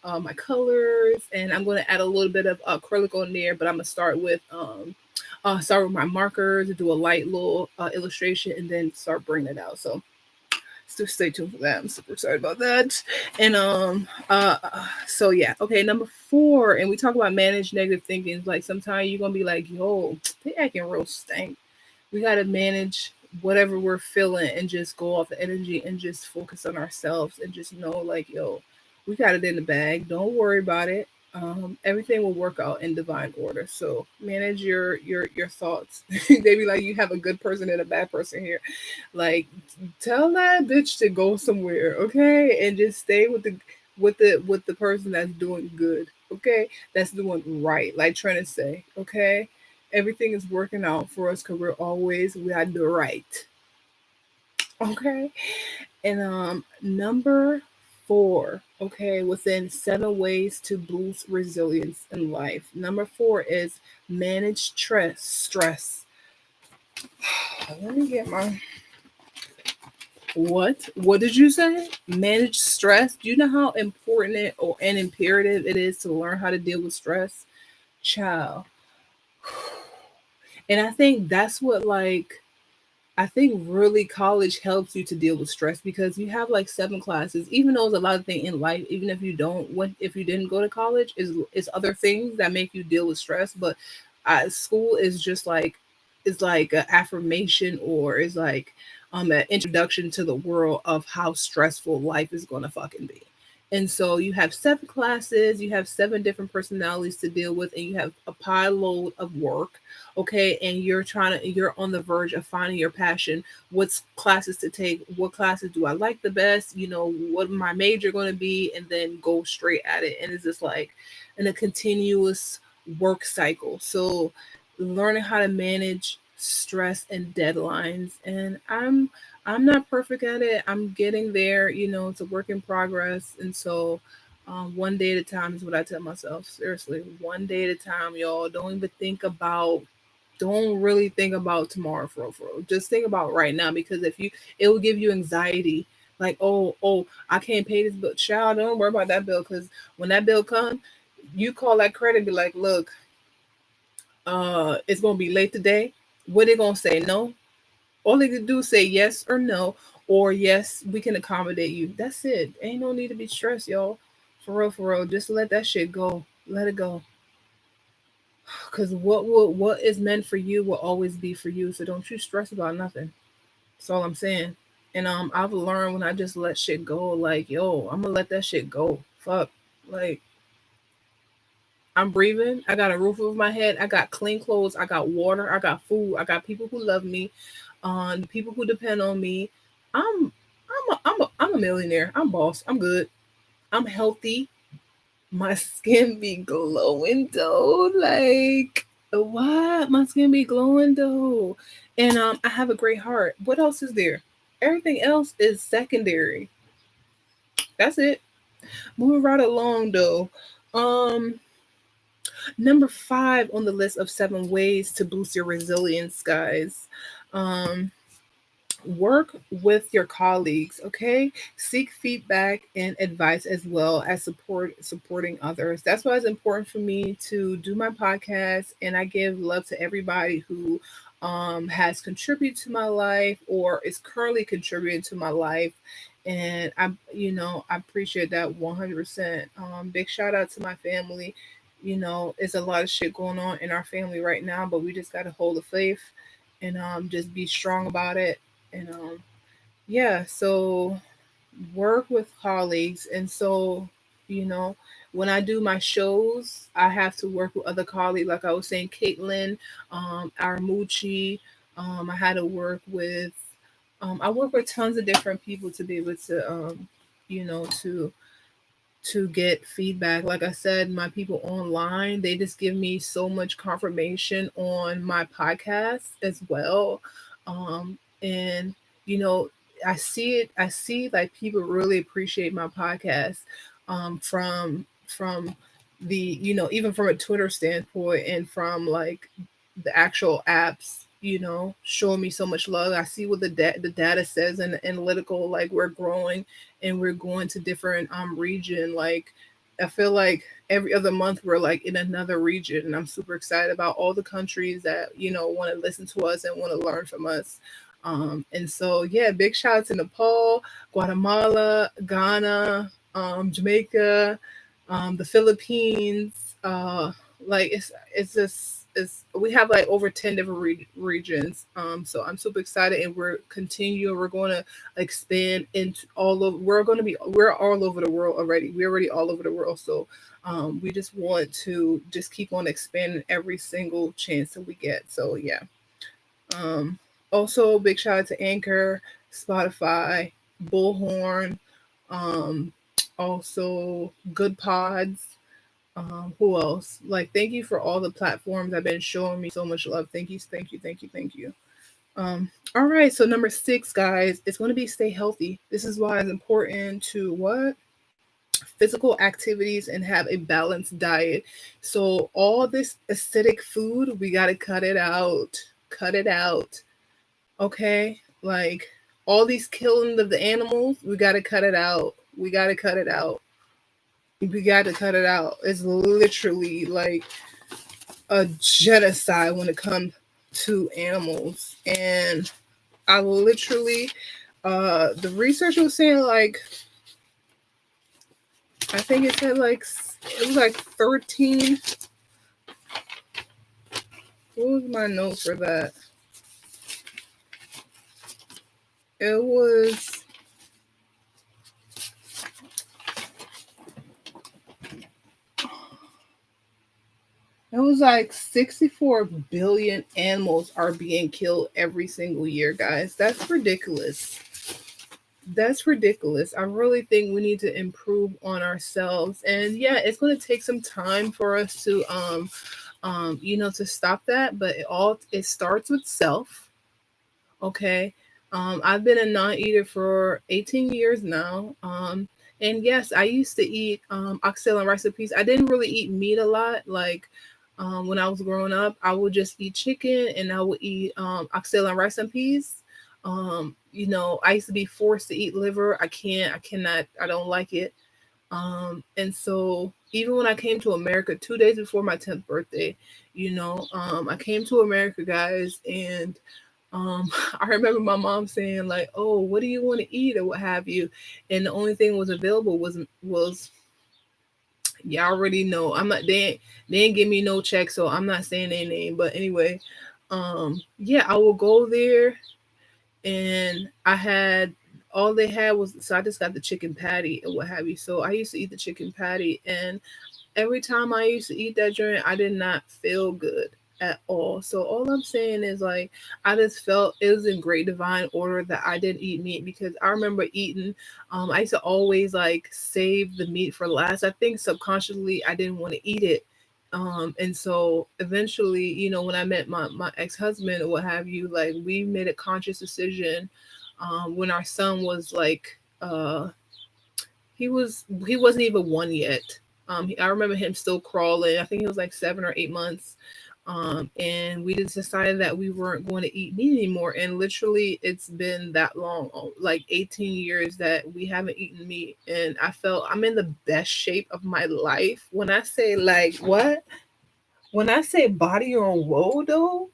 S2: my colors, and I'm going to add a little bit of acrylic on there. But I'm gonna start with my markers, do a light little illustration, and then start bringing it out. So stay tuned for that. I'm super excited about that. And so yeah, okay, number 4, and we talk about manage negative thinking. It's like, sometimes you're gonna be like, yo, they acting real stank. We gotta manage whatever we're feeling and just go off the energy and just focus on ourselves and just know, like, yo, we got it in the bag. Don't worry about it. Everything will work out in divine order. So manage your thoughts. They be like, you have a good person and a bad person here. Like, tell that bitch to go somewhere, okay? And just stay with the person that's doing good, okay? That's doing right, like Trina say, okay? Everything is working out for us because we are the right. Okay. And number 4, okay, within 7 ways to boost resilience in life. Number 4 is manage stress. Let me get my what did you say? Manage stress. Do you know how important it or and imperative it is to learn how to deal with stress? Child. And I think that's what I think really college helps you to deal with stress because you have like 7 classes. Even though there's a lot of things in life, even if you if you didn't go to college, is other things that make you deal with stress. But school is just like is like an affirmation or is like an introduction to the world of how stressful life is gonna fucking be. And so you have 7 classes, you have 7 different personalities to deal with, and you have a pile load of work, okay, and you're on the verge of finding your passion. What's classes to take? What classes do I like the best? What my major going to be, and then go straight at it. And it's just like in a continuous work cycle. So learning how to manage stress and deadlines, and I'm not perfect at it. I'm getting there. It's a work in progress, and so one day at a time is what I tell myself. Seriously, one day at a time, y'all. Don't really think about tomorrow for real. Just think about right now because it will give you anxiety. Like, oh, I can't pay this bill. Child, don't worry about that bill because when that bill comes, you call that credit and be like, look, it's gonna be late today. What they gonna say? No. All they can do is say yes or no, or yes, we can accommodate you. That's it. Ain't no need to be stressed, y'all. For real. Just let that shit go. Let it go. Cause what is meant for you will always be for you. So don't you stress about nothing. That's all I'm saying. And I've learned when I just let shit go, like, yo, I'm gonna let that shit go. Fuck. Like, I'm breathing. I got a roof over my head. I got clean clothes. I got water. I got food. I got people who love me. People who depend on me. I'm I'm a millionaire. I'm boss. I'm good. I'm healthy. My skin be glowing though. Like what? My skin be glowing though. And I have a great heart. What else is there? Everything else is secondary. That's it. Moving right along though. Um Number 5 on the list of 7 ways to boost your resilience, guys. Um Work with your colleagues, okay? Seek feedback and advice as well as supporting others. That's why it's important for me to do my podcast, and I give love to everybody who has contributed to my life or is currently contributing to my life. And I appreciate that 100%. Big shout out to my family. It's a lot of shit going on in our family right now, but we just got to hold the faith and just be strong about it. And yeah, so work with colleagues. And so, you know, when I do my shows, I have to work with other colleagues. Like I was saying, Caitlin, Aramuchi. I had to work with, I work with tons of different people to be able to, you know, to get feedback. Like I said, my people online, they just give me so much confirmation on my podcast as well. And you know, I see like people really appreciate my podcast from the, even from a Twitter standpoint and from like the actual apps, showing me so much love. I see what the data says and the analytical, like we're growing and we're going to different region. Like I feel like every other month we're like in another region, and I'm super excited about all the countries that want to listen to us and want to learn from us. And so yeah, big shout out to Nepal, Guatemala, Ghana, Jamaica, the Philippines. Like it's just it's we have like over 10 different regions. So I'm super excited, and we're going to expand into all of we're all over the world already. We're already all over the world. So we just want to just keep on expanding every single chance that we get. So yeah. um Also big shout out to Anchor, Spotify, Bullhorn, um also Good Pods, Who else? Like, thank you for all the platforms that been showing me so much love. Thank you, thank you, thank you, thank you. All right, so number 6, guys, it's going to be stay healthy. This is why it's important to what? Physical activities and have a balanced diet. So all this acidic food, we got to cut it out. Cut it out. Okay? Like all these killing of the animals, we got to cut it out. We got to cut it out. We got to cut it out. It's literally like a genocide when it comes to animals. And I literally, the researcher was saying like, I think it said like, it was like 13. What was my note for that? It was like 64 billion animals are being killed every single year, guys. That's ridiculous. That's ridiculous. I really think we need to improve on ourselves. And yeah, it's going to take some time for us to to stop that, but it starts with self. Okay. I've been a non-eater for 18 years now. And yes, I used to eat oxtail and rice recipes. I didn't really eat meat a lot. Like when I was growing up, I would just eat chicken and I would eat oxtail and rice and peas. I used to be forced to eat liver. I cannot, I don't like it. And so even when I came to America 2 days before my 10th birthday, I came to America, guys, and I remember my mom saying like, "Oh, what do you want to eat or what have you?" And the only thing was available was y'all already know. I'm not they ain't give me no check, so I'm not saying their name. But anyway, yeah, I will go there and I had all they had was so I just got the chicken patty and what have you. So I used to eat the chicken patty and every time I used to eat that joint, I did not feel good at all. So all I'm saying is like I just felt it was in great divine order that I didn't eat meat because I remember eating I used to always like save the meat for last. I think subconsciously I didn't want to eat it. And so eventually, when I met my ex-husband or what have you, like we made a conscious decision when our son was like he wasn't even one yet. I remember him still crawling. I think he was like 7 or 8 months. And we just decided that we weren't going to eat meat anymore. And literally, it's been that long, like 18 years that we haven't eaten meat. And I felt I'm in the best shape of my life. When I say like what? When I say body on woe though,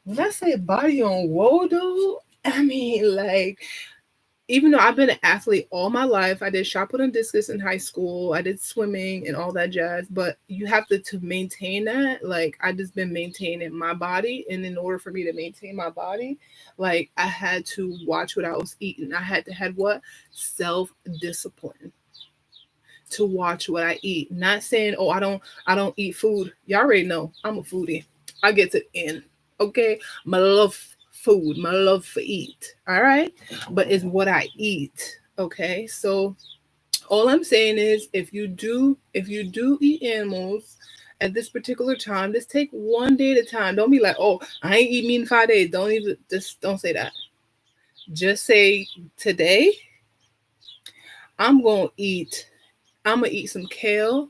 S2: when I say body on woe though, I mean like even though I've been an athlete all my life, I did shot put and discus in high school, I did swimming and all that jazz. But you have to maintain that. Like I just been maintaining my body, and in order for me to maintain my body, like I had to watch what I was eating. I had to have what self discipline to watch what I eat. Not saying, oh, I don't eat food. Y'all already know I'm a foodie. I get to end. Okay. My love food, my love for eat. All right. But it's what I eat. Okay. So all I'm saying is if you do eat animals at this particular time, just take one day at a time. Don't be like, oh, I ain't eat meat in 5 days. Don't say that. Just say today I'm gonna eat I'm gonna eat some kale.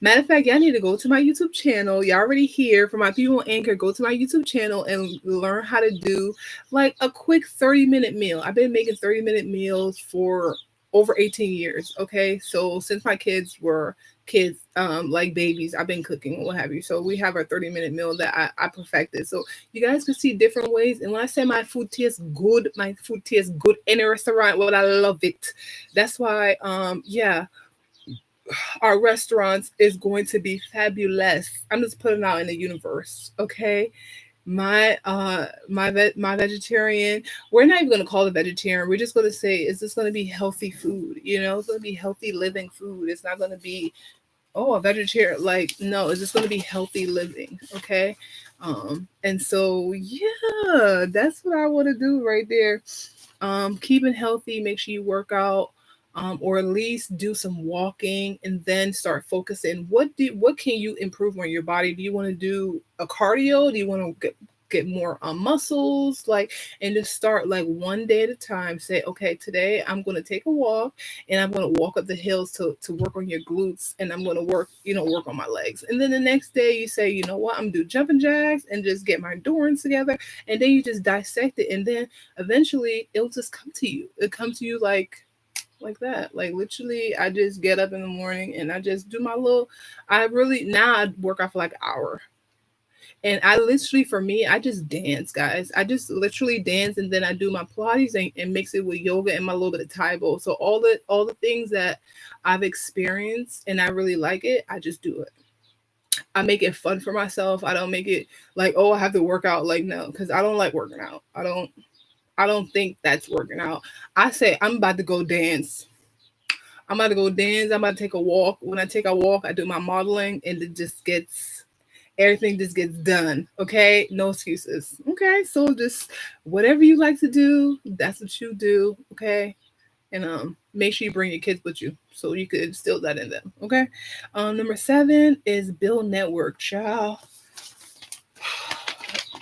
S2: Matter of fact, y'all need to go to my YouTube channel. Y'all already here for my people on Anchor. Go to my YouTube channel and learn how to do like a quick 30-minute meal. I've been making 30-minute meals for over 18 years. Okay. So since my kids were kids, like babies, I've been cooking, what have you. So we have a 30-minute meal that I perfected. So you guys can see different ways. And when I say my food tastes good, my food tastes good in a restaurant. Well, I love it. That's why, yeah, our restaurants is going to be fabulous. I'm just putting it out in the universe, okay? My vegetarian, we're not even going to call it vegetarian. We're just going to say is this going to be healthy food? It's going to be healthy living food. It's not going to be a vegetarian, like no, it's just going to be healthy living, okay? And so yeah, that's what I want to do right there. Keeping healthy, make sure you work out. or at least do some walking, and then start focusing. What can you improve on your body? Do you want to do a cardio? Do you want to get more muscles, like, and just start like one day at a time. Say, okay, today I'm going to take a walk, and I'm going to walk up the hills to work on your glutes, and I'm going to work on my legs. And then the next day you say, you know what, I'm going to do jumping jacks and just get my endurance together. And then you just dissect it, and then eventually it'll just come to you. It comes to you like that. Like literally, I just get up in the morning and I just do my little. I really now I work out for like an hour, and I literally, for me, I just dance, guys. I just literally dance, and then I do my Pilates and mix it with yoga and my little bit of Taibo. So all the things that I've experienced and I really like it, I just do it. I make it fun for myself. I don't make it like, oh, I have to work out. Like, no, because I don't like working out. I don't think that's working out. I say I'm about to go dance. I'm about to go dance. I'm about to take a walk. When I take a walk, I do my modeling, and it just gets everything just gets done. Okay, no excuses. Okay, so just whatever you like to do, that's what you do. Okay, and make sure you bring your kids with you so you could instill that in them. Okay, number 7 is build network, child.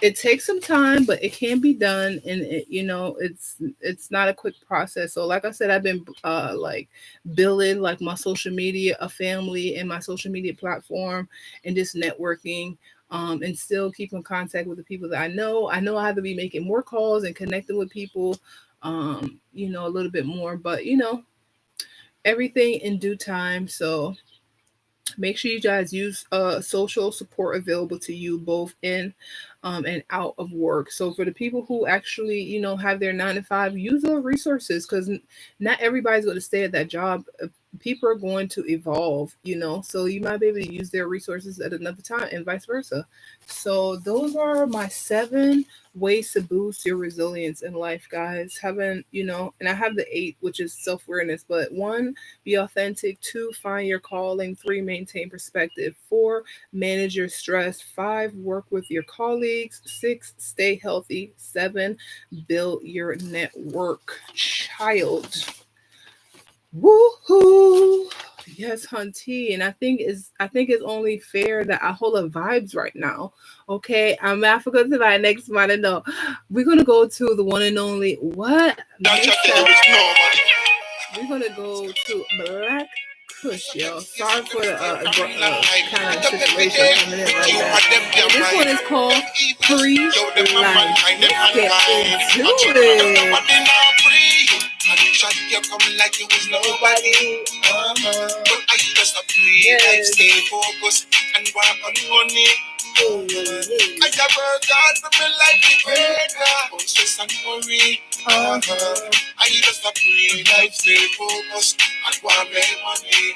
S2: It takes some time, but it can be done, and it's not a quick process. So like I said, I've been like building like my social media, a family in my social media platform, and just networking, and still keep in contact with the people that I know I have to be making more calls and connecting with people, a little bit more, but everything in due time. So make sure you guys use social support available to you both in and out of work. So for the people who actually have their 9 to 5, use those resources, because not everybody's going to stay at that job. People are going to evolve, so you might be able to use their resources at another time, and vice versa. So those are my 7 ways to boost your resilience in life, guys. Having, and I have the 8, which is self-awareness, but 1, be authentic. 2, find your calling. 3, maintain perspective. 4, manage your stress. 5, work with your colleagues. 6, stay healthy. 7, build your network, child. Woohoo! Yes, hunty, and I think it's only fair that I hold up vibes right now. Okay, I'm Africa to my next month. No, we're gonna go to the one and only what? We're gonna go to Black Kush, yo. Sorry for the kind of situation coming in like that. And this one is called Free Life. Let's get into it.
S1: Shot you coming like you was nobody. But I just a free life, stay focused and work on money. I got work hard for my life, be greater. Don't stress and worry. I just a free life, stay focused and work on money.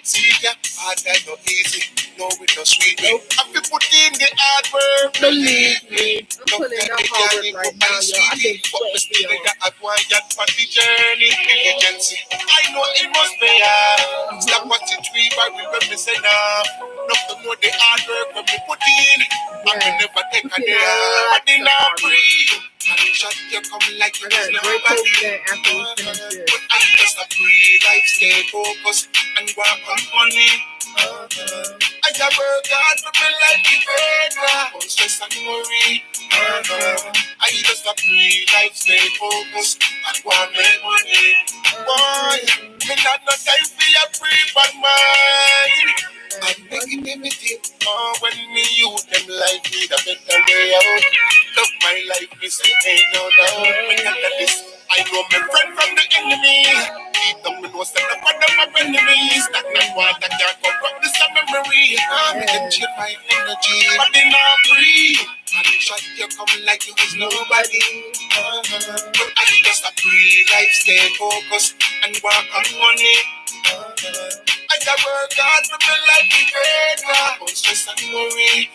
S1: See that hard life no easy, no it no sweet. I be put in the hard work, believe me.
S2: I'm putting in that hard work right now, yo. I've been sweating, yo.
S1: Quiet for the journey, diligence. I know it must be hard. Stop watching tree by we when me say now. Not to know the hard work when me put in. I will never take a day. I did not breathe. Shot you come like you was nobody. But I just a free life, stay focused and work on money. I got work hard for my life, be greater. Don't stress and worry. I just a free life, stay focused and want make money. Boy, me not no time for your free bad mind. And negativity, when me youth them like me, the better way out. Love my life, me say ain't no doubt. Me not this, I know my friend from the enemy. Deep down me know say the one of my enemies. That not one that can't corrupt this a memory. Me can chill my energy, but they not free. And shot you come like you was nobody. But I just a free life, stay focused and work on money. I got work hard for my life, be greater. Don't stress and worry.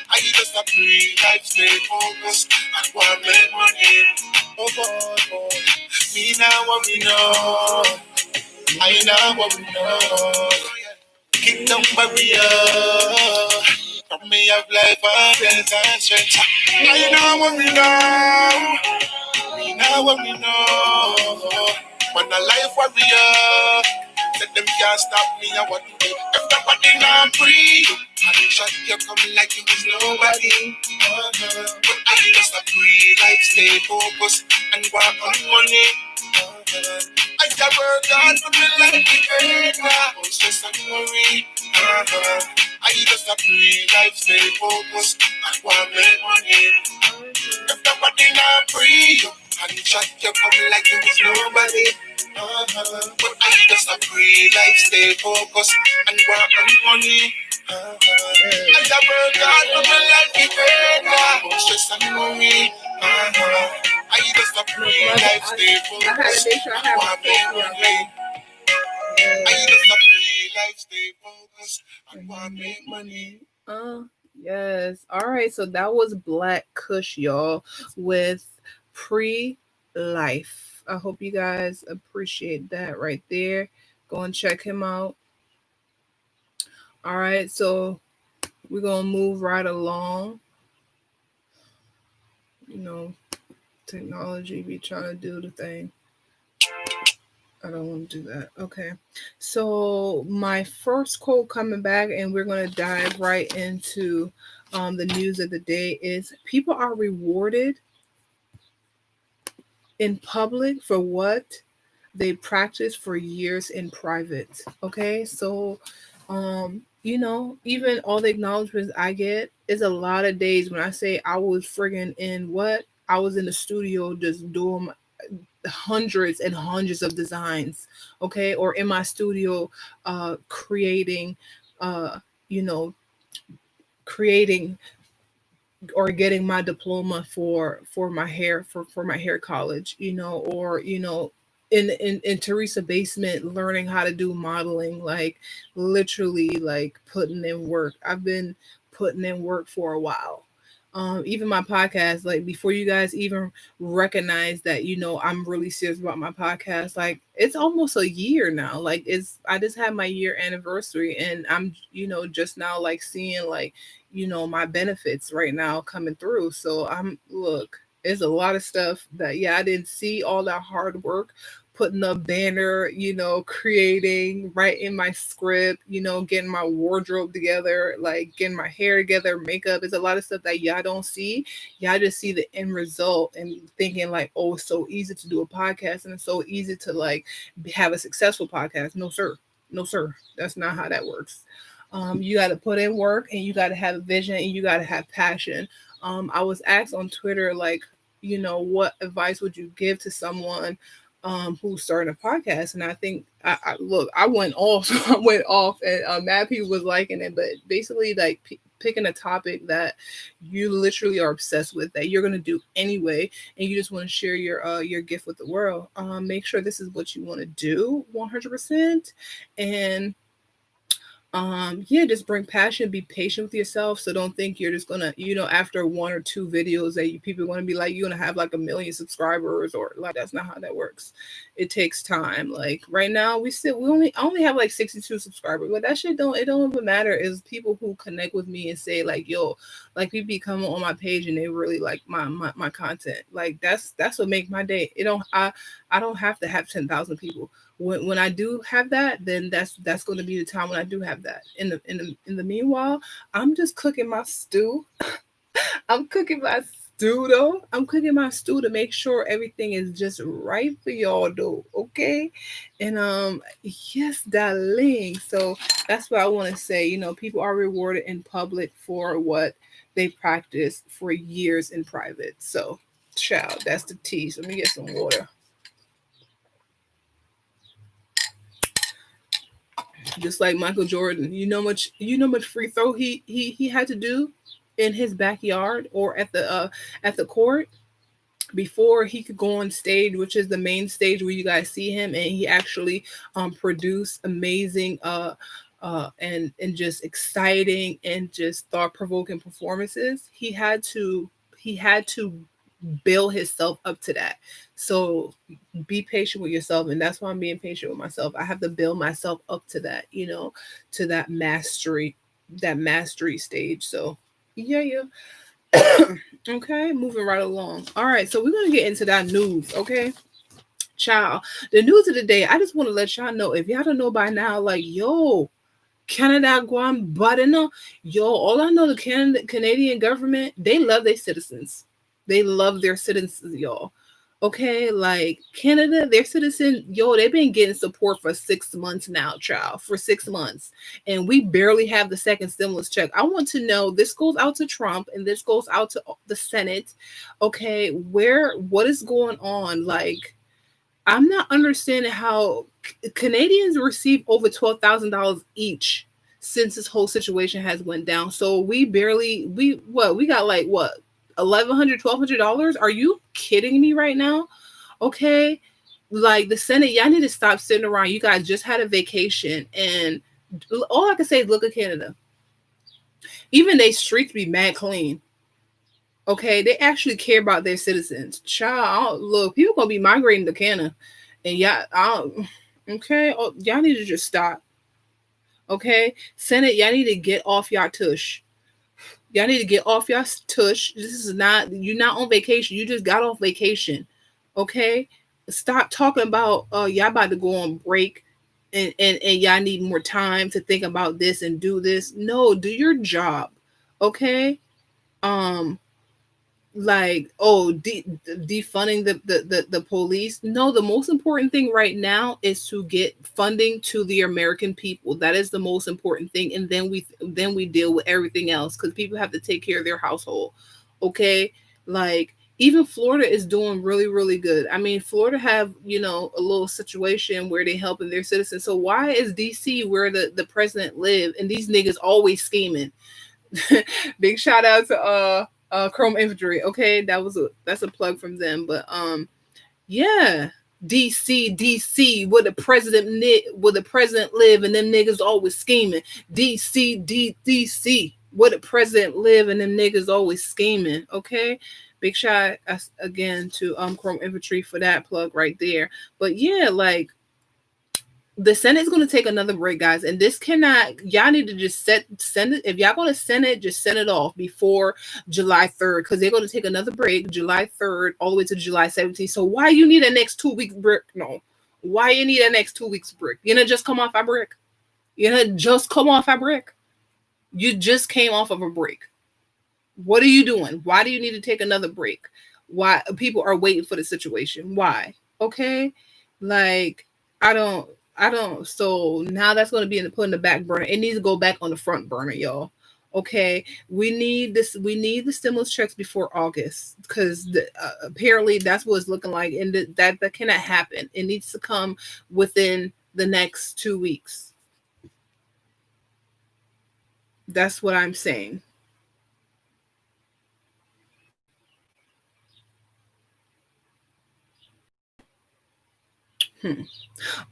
S1: I just a free life, stay focused and want make money. Oh boy, me now what we know. I know what we know. Kick down barrier. From me of life and health and strength. I know what we know. We know what we know. Man, a life warrior. Let them can't stop me, I want to. Everybody now free. And shot you coming like you was nobody. But I just a free life, stay focused and work on money. I can work hard for me like the great now. Stress and worry. I just a free life, stay focused and want make money. If nobody not free you, and shot you coming like you was nobody. But I just a free life, stay focused and work on money. I can work hard for me like the great now. Stress and worry. I just a free life, stay focused and want make money. I just a free life, stay focused and want make money.
S2: Yes. All right. So that was Black Kush, y'all, with Pre Life. I hope you guys appreciate that right there. Go and check him out. All right. So we're going to move right along. You know, technology be trying to do the thing. I don't want to do that. Okay. So my first quote coming back, and we're going to dive right into the news of the day, is people are rewarded in public for what they practice for years in private. Okay. So, you know, even all the acknowledgments I get is a lot of days when I say I was friggin' in what? I was in the studio just doing hundreds and hundreds of designs, okay, or in my studio creating you know, creating or getting my diploma for my hair for my hair college, you know, or you know, in Teresa basement learning how to do modeling, like literally like putting in work. I've been putting in work for a while. Even my podcast, like before you guys even recognize that, you know, I'm really serious about my podcast, like it's almost a year now. Like it's I just had my year anniversary and I'm, you know, just now like seeing like, you know, my benefits right now coming through. So I'm look, there's a lot of stuff that yeah, I didn't see all that hard work putting the banner, you know, creating, writing my script, you know, getting my wardrobe together, like getting my hair together, makeup. It's a lot of stuff that y'all don't see. Y'all just see the end result and thinking like, oh, it's so easy to do a podcast and it's so easy to like have a successful podcast. No, sir. No, sir. That's not how that works. You got to put in work and you got to have a vision and you got to have passion. I was asked on Twitter, like, you know, what advice would you give to someone who's starting a podcast? And I think, I went off, I went off, and mad people was liking it, but basically, like, picking a topic that you literally are obsessed with, that you're gonna do anyway, and you just want to share your gift with the world. Make sure this is what you want to do, 100%, and yeah, just bring passion, be patient with yourself. So don't think you're just gonna, you know, after one or two videos that people are gonna be like, you're gonna have like 1 million subscribers, or like that's not how that works. It takes time. Like right now I only have like 62 subscribers, but that shit don't, it don't even matter. Is people who connect with me and say like, yo, like people be coming on my page and they really like my content. Like that's what make my day. It don't I don't have to have 10,000 people. When I do have that, then that's going to be the time when I do have that. In the meanwhile, I'm just cooking my stew. I'm cooking my stew though. I'm cooking my stew to make sure everything is just right for y'all though. Okay. And yes, darling. So that's what I want to say. You know, people are rewarded in public for what they practice for years in private. So child, that's the tea. So let me get some water. Just like Michael Jordan, you know much free throw he had to do in his backyard or at the court before he could go on stage, which is the main stage where you guys see him, and he actually produced amazing and just exciting and just thought-provoking performances. He had to build himself up to that. So be patient with yourself, and that's why I'm being patient with myself. I have to build myself up to that, you know, to that mastery stage. So yeah. Okay, moving right along. All right, so we're gonna get into that news. Okay, Child, the news of the day, I just want to let y'all know, if y'all don't know by now, like, yo, Canada, Guam, Badena, yo, all I know, the Canadian government, they love their citizens. They love their citizens, y'all. Okay, like Canada, their citizen, yo, they've been getting support for 6 months now, child, for 6 months. And we barely have the second stimulus check. I want to know, this goes out to Trump and this goes out to the Senate. Okay, what is going on? Like, I'm not understanding how Canadians receive over $12,000 each since this whole situation has went down. So we got like what, $1,100, $1,200? Are you kidding me right now? Okay, like the Senate, y'all need to stop sitting around. You guys just had a vacation, and all I can say is look at Canada. Even they streets be mad clean. Okay, they actually care about their citizens. Child, look, people gonna be migrating to Canada, and okay, y'all need to just stop. Okay, Senate, y'all need to get off y'all tush. Y'all need to get off y'all tush. This is not, you're not on vacation. You just got off vacation. Okay, stop talking about y'all about to go on break, and y'all need more time to think about this and do this. No, do your job. Okay, like, oh, defunding the police. No, the most important thing right now is to get funding to the American people. That is the most important thing, and then we deal with everything else, because people have to take care of their household. Okay, like, even Florida is doing really, really good. I mean, Florida have, a little situation where they helping their citizens. So why is DC, where the president live, and these niggas always scheming? Big shout out to Chrome Infantry. Okay, that's a plug from them. But yeah, DC, where the president live, and them niggas always scheming. DC, where the president live, and them niggas always scheming. Okay, big shout again to Chrome Infantry for that plug right there. But yeah, like, the Senate's going to take another break, guys, and this cannot. Y'all need to just send it. If y'all going to send it, just send it off before July 3rd, because they're going to take another break, July 3rd all the way to July 17th. So why you need a next 2 weeks break? No, why you need a next 2 weeks break? You know, just come off a break. Just come off a break. You just came off of a break. What are you doing? Why do you need to take another break? Why people are waiting for the situation? Why? Okay, like, I don't. So now that's going to be put in the back burner. It needs to go back on the front burner, y'all. Okay, we need this. We need the stimulus checks before August, because apparently that's what it's looking like, and that cannot happen. It needs to come within the next 2 weeks. That's what I'm saying.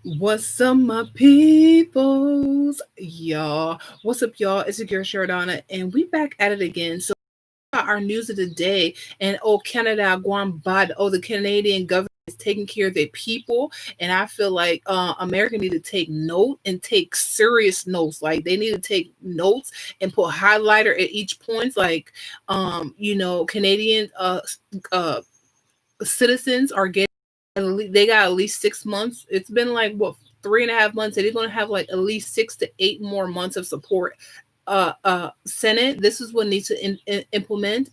S2: What's up, my peoples? Y'all. What's up, y'all? It's your girl Sheridonna, and we back at it again. So our news of the day, and Canada, Guam, Bad, the Canadian government is taking care of their people, and I feel like America need to take note and take serious notes. Like, they need to take notes and put highlighter at each point. Like, Canadian citizens are getting. They got at least 6 months. It's been like, what, 3.5 months, and they're going to have like at least 6 to 8 more months of support. Senate, this is what needs to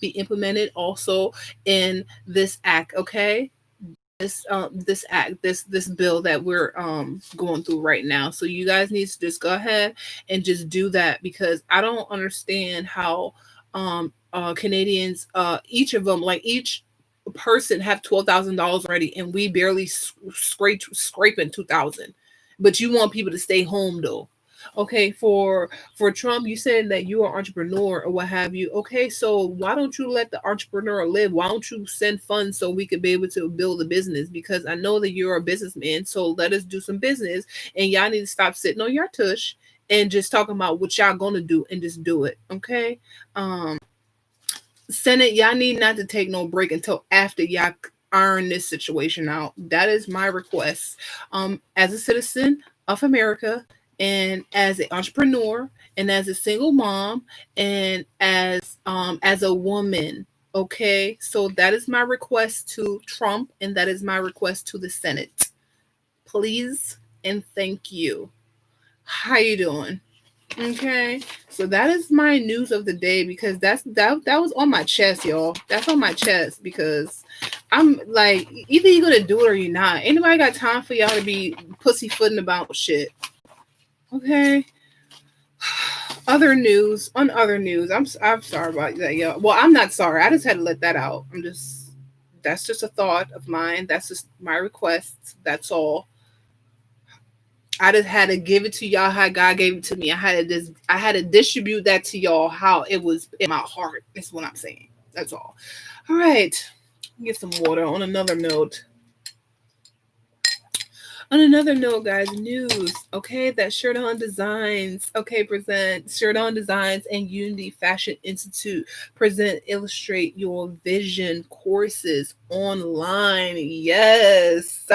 S2: be implemented also in this act. Okay, this bill that we're going through right now. So you guys need to just go ahead and just do that, because I don't understand how Canadians, each of them, like, each person have $12,000 already, and we barely scraping 2,000. But you want people to stay home though. Okay, for Trump, you said that you are an entrepreneur or what have you. Okay, so why don't you let the entrepreneur live? Why don't you send funds so we could be able to build a business? Because I know that you're a businessman, so let us do some business, and y'all need to stop sitting on your tush and just talking about what y'all gonna do, and just do it. Okay. Senate, y'all need not to take no break until after y'all iron this situation out. That is my request. As a citizen of America, and as an entrepreneur, and as a single mom, and as a woman, Okay, so that is my request to Trump, and that is my request to the Senate. Please and thank you. How you doing? Okay, so that is my news of the day because that was on my chest, y'all. That's on my chest because I'm like, either you're gonna do it or you're not. Anybody got time for y'all to be pussyfooting about shit? Okay. Other news. I'm sorry about that, y'all. Well, I'm not sorry. I just had to let that out. That's just a thought of mine. That's just my request. That's all. I just had to give it to y'all how God gave it to me. I had to distribute that to y'all how it was in my heart. That's what I'm saying. That's all. All right. Get some water. On another note, guys, news. Okay, that Sheridan Designs. Okay, present Sheridan Designs and Unity Fashion Institute present Illustrate Your Vision courses online. Yes.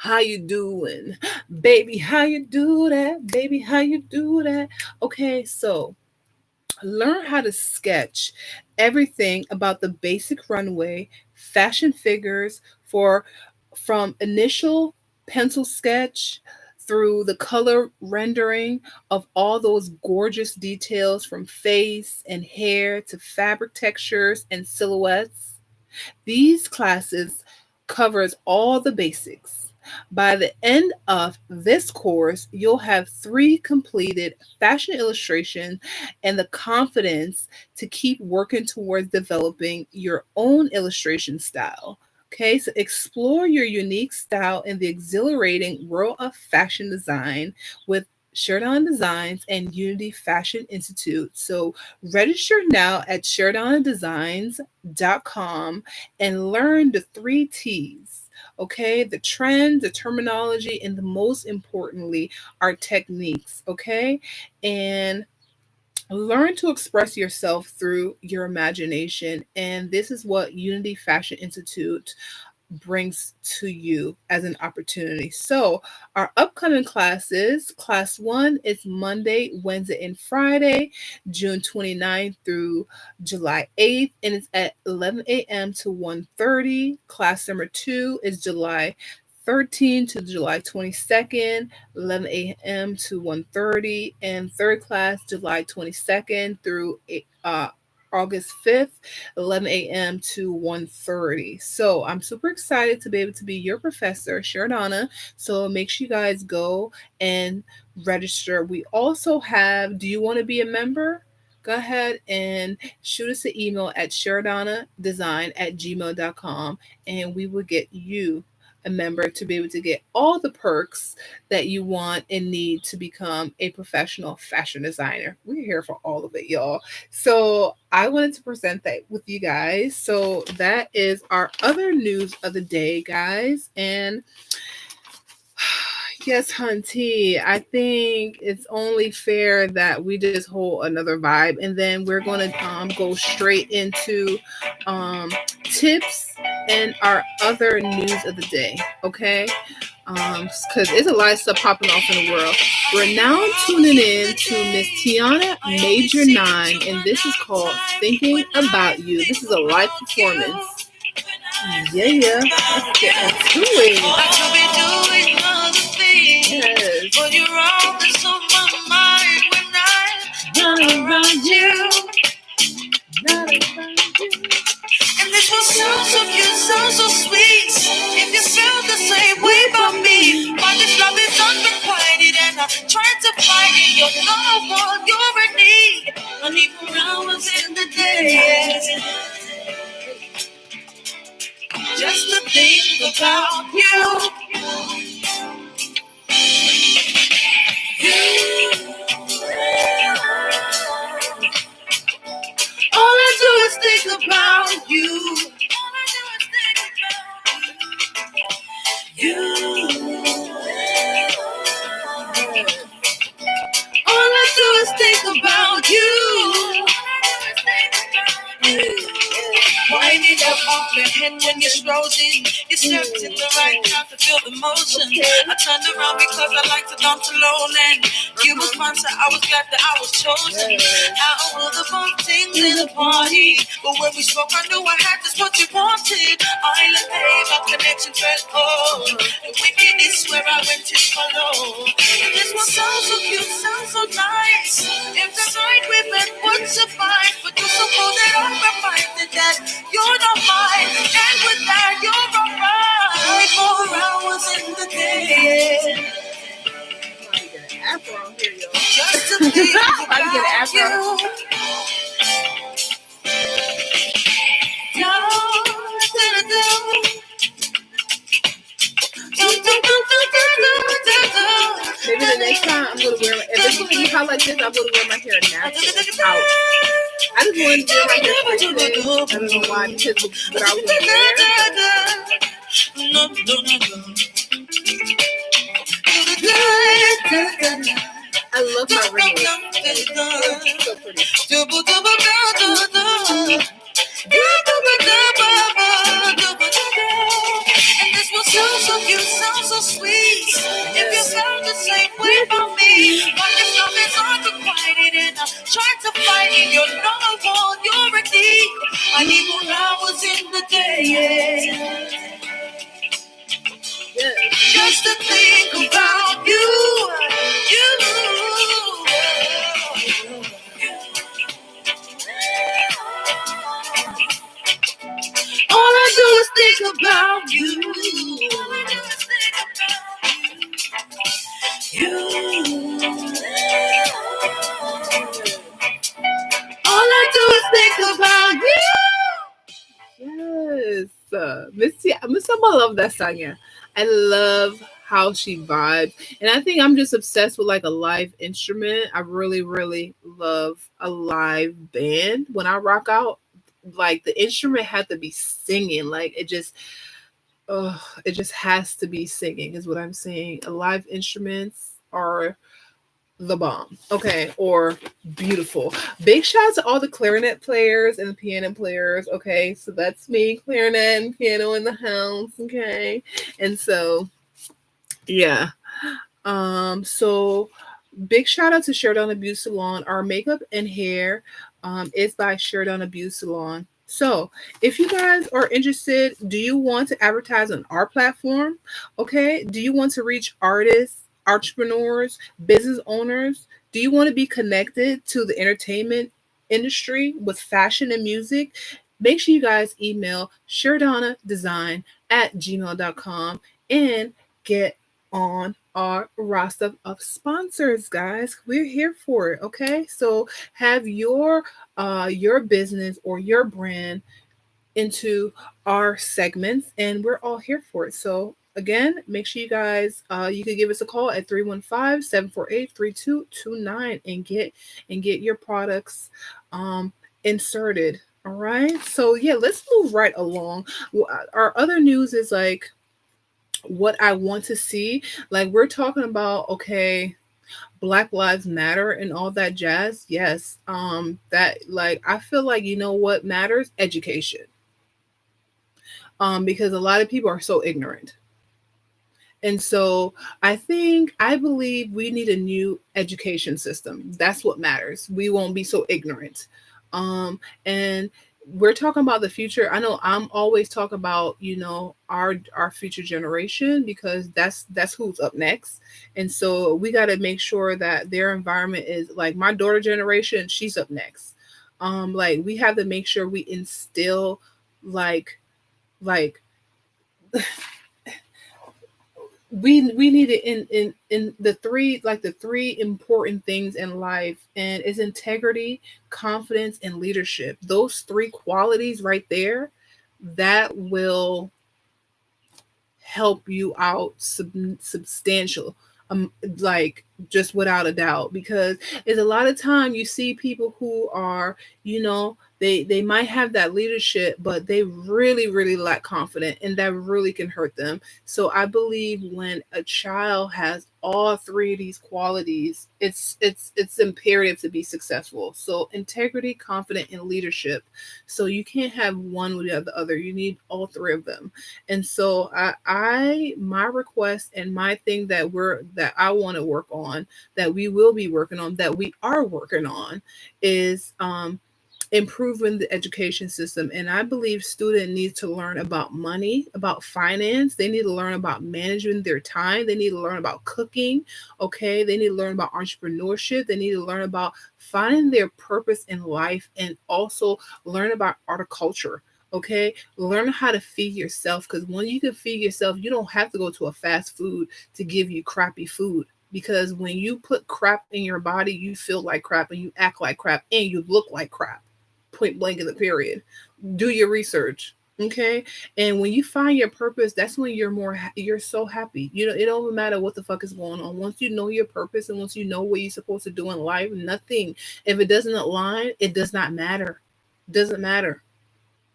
S2: How you doing? Baby, how you do that? Baby, how you do that? Okay, so learn how to sketch everything about the basic runway, fashion figures for from initial pencil sketch through the color rendering of all those gorgeous details from face and hair to fabric textures and silhouettes. These classes covers all the basics. By the end of this course, you'll have 3 completed fashion illustrations and the confidence to keep working towards developing your own illustration style. Okay, so explore your unique style in the exhilarating world of fashion design with Sheridan Designs and Unity Fashion Institute. So register now at sheridonnadesigns.com and learn the 3 T's. Okay, the trend, the terminology, and the most importantly, our techniques. Okay, and learn to express yourself through your imagination. And this is what Unity Fashion Institute brings to you as an opportunity. So, our upcoming classes, class 1 is Monday, Wednesday, and Friday, June 29th through July 8th, and it's at 11 a.m. to 1:30. Class number 2 is July 13th to July 22nd, 11 a.m. to 1:30, and third class July 22nd through August 5th, 11 a.m. to 1:30. So I'm super excited to be able to be your professor, Sheridonna. So make sure you guys go and register. We also have, do you want to be a member? Go ahead and shoot us an email at sheridonnadesign@gmail.com and we will get you a member to be able to get all the perks that you want and need to become a professional fashion designer. We're here for all of it, y'all. So I wanted to present that with you guys. So that is our other news of the day, guys. And yes, Hunty, I think it's only fair that we just hold another vibe and then we're going to go straight into tips and our other news of the day, okay? Because there's a lot of stuff popping off in the world. We're now tuning in to Miss Tiana Major 9, and this is called Thinking About You. This is a live performance. Yeah. Let's get into it. Yes. But you're always on my mind when I'm not around you. Not around you. And this will sound so cute, sound so sweet. If you feel the same way about me, why this love is unrequited and I'm trying to find it. You're not one, you're in need. I need more hours in the day. Just to think about you. All I do is think about you. All I do is think about you. Wind it up off your head when you're strolling. You stepped in the right time to
S3: feel the motion. I turned around because I like to dance alone, and you was mine, so I was glad that I was chosen. Out of all the fun things in the party, but when we spoke, I knew I had just what you wanted. Island babe, our connection felt old. The wickedness where I went to follow. This one sounds so cute, sounds so nice. If the night we met would suffice, but you're so cold that I'm reminded that you're not mine. And with that, you're alright. 4 hours in the day.
S2: Afro on here, yo.
S3: Just to think about you.
S2: Maybe the next time I'm gonna wear if it's gonna be hot like this, I'm gonna wear my hair natural out. I just wanted to wear my hair twisted. I don't know why because but I was wear. I love my ring. It's so pretty.
S3: And this will sound so cute, sound so sweet. If you felt the same way about me, but this love is unrequited, and I'm trying to fight it. You're number one, you're a key. I need more hours in the day. Just to think about you. All I do is think about you. All I do is think about you.
S2: Yes. Miss Summer, I love that song, yeah. I love how she vibes. And I think I'm just obsessed with like a live instrument. I really, really love a live band. When I rock out, like the instrument had to be singing. Like it just has to be singing, is what I'm saying. Live instruments are the bomb. Okay, or beautiful. Big shout out to all the clarinet players and the piano players. Okay, so that's me, clarinet and piano in the house. Okay, and so yeah. So big shout out to Sheridonna Beauty Salon. Our makeup and hair is by Sheridonna Beauty Salon. So if you guys are interested, do you want to advertise on our platform? Okay. Do you want to reach artists, entrepreneurs, business owners? Do you want to be connected to the entertainment industry with fashion and music? Make sure you guys email sheridonnadesign at gmail.com and get on our roster of sponsors, guys. We're here for it. Okay, so have your business or your brand into our segments, and we're all here for it. So again, make sure you guys you can give us a call at 315-748-3229 and get your products inserted. All right, so yeah, let's move right along. Our other news is like what I want to see. Like we're talking about, okay, Black Lives Matter and all that jazz. Yes. That like I feel like you know what matters? Education. Because a lot of people are so ignorant. And so I believe we need a new education system. That's what matters. We won't be so ignorant. And we're talking about the future. I know I'm always talking about, our future generation because that's who's up next. And so we got to make sure that their environment is like my daughter generation, she's up next. Like we have to make sure we instill like we need it in the three important things in life, and it's integrity, confidence, and leadership. Those three qualities right there, that will help you out substantial, like just without a doubt, because there's a lot of time you see people who are They might have that leadership, but they really lack confidence, and that really can hurt them. So I believe when a child has all three of these qualities, it's imperative to be successful. So integrity, confidence, and leadership. So you can't have one without the other. You need all three of them. And so I my request and my thing that I want to work on, that we will be working on, that we are working on, is improving the education system. And I believe students need to learn about money, about finance. They need to learn about managing their time. They need to learn about cooking. Okay. They need to learn about entrepreneurship. They need to learn about finding their purpose in life, and also learn about horticulture. Okay. Learn how to feed yourself, because when you can feed yourself, you don't have to go to a fast food to give you crappy food. Because when you put crap in your body, you feel like crap, and you act like crap, and you look like crap. Point blank in the period. Do your research. Okay. And when you find your purpose, that's when you're so happy. You know, it don't matter what the fuck is going on. Once you know your purpose, and once you know what you're supposed to do in life, nothing, if it doesn't align, it does not matter. It doesn't matter.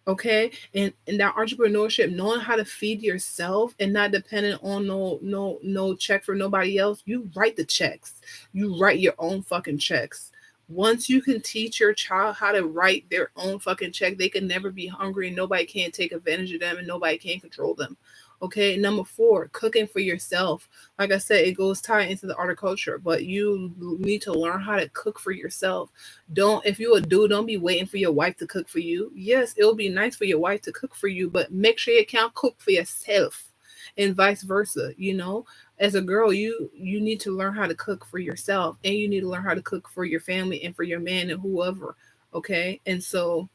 S2: Okay. And that entrepreneurship, knowing how to feed yourself and not dependent on no check for nobody else. You write the checks. You write your own fucking checks. Once you can teach your child how to write their own fucking check, they can never be hungry, and nobody can take advantage of them, and nobody can control them. Okay. Number 4, cooking for yourself. Like I said, it goes tied into the horticulture, but you need to learn how to cook for yourself. Don't, if you a dude, don't be waiting for your wife to cook for you. Yes, it'll be nice for your wife to cook for you, but make sure you can cook for yourself, and vice versa. You know, as a girl, you need to learn how to cook for yourself, and you need to learn how to cook for your family and for your man and whoever. Okay. And so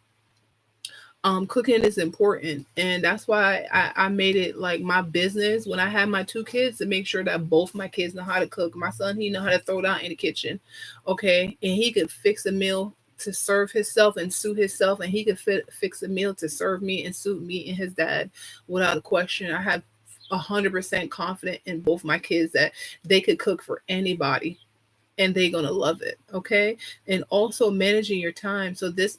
S2: cooking is important, and that's why I made it like my business when I had my 2 kids, to make sure that both my kids know how to cook. My son, he know how to throw down in the kitchen. Okay. And he could fix a meal to serve himself and suit himself, and he could fix a meal to serve me and suit me and his dad, without a question. I have 100% confident in both my kids that they could cook for anybody, and they're gonna love it. Okay. And also managing your time. So this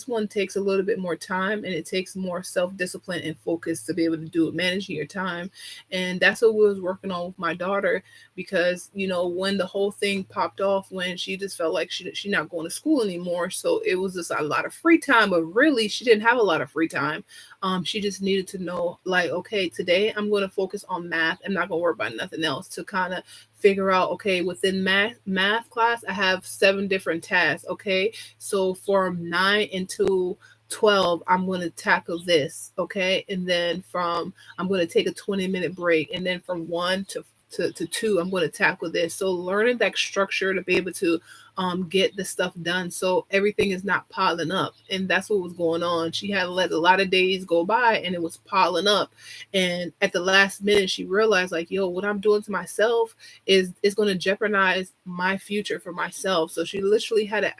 S2: one takes a little bit more time, and it takes more self-discipline and focus to be able to do it, managing your time. And that's what we was working on with my daughter, because when the whole thing popped off, when she just felt like she not going to school anymore, so it was just a lot of free time, but really she didn't have a lot of free time. She just needed to know, like, okay, today I'm going to focus on math. I'm not going to worry about nothing else, to kind of figure out, okay, within math class, I have 7 different tasks. Okay. So from 9 until 12, I'm going to tackle this. Okay. And then I'm going to take a 20-minute break. And then from 1 to 2, I'm going to tackle this. So learning that structure to be able to get the stuff done, so everything is not piling up. And that's what was going on. She had let a lot of days go by, and it was piling up. And at the last minute, she realized, like, yo, what I'm doing to myself is going to jeopardize my future for myself. So she literally had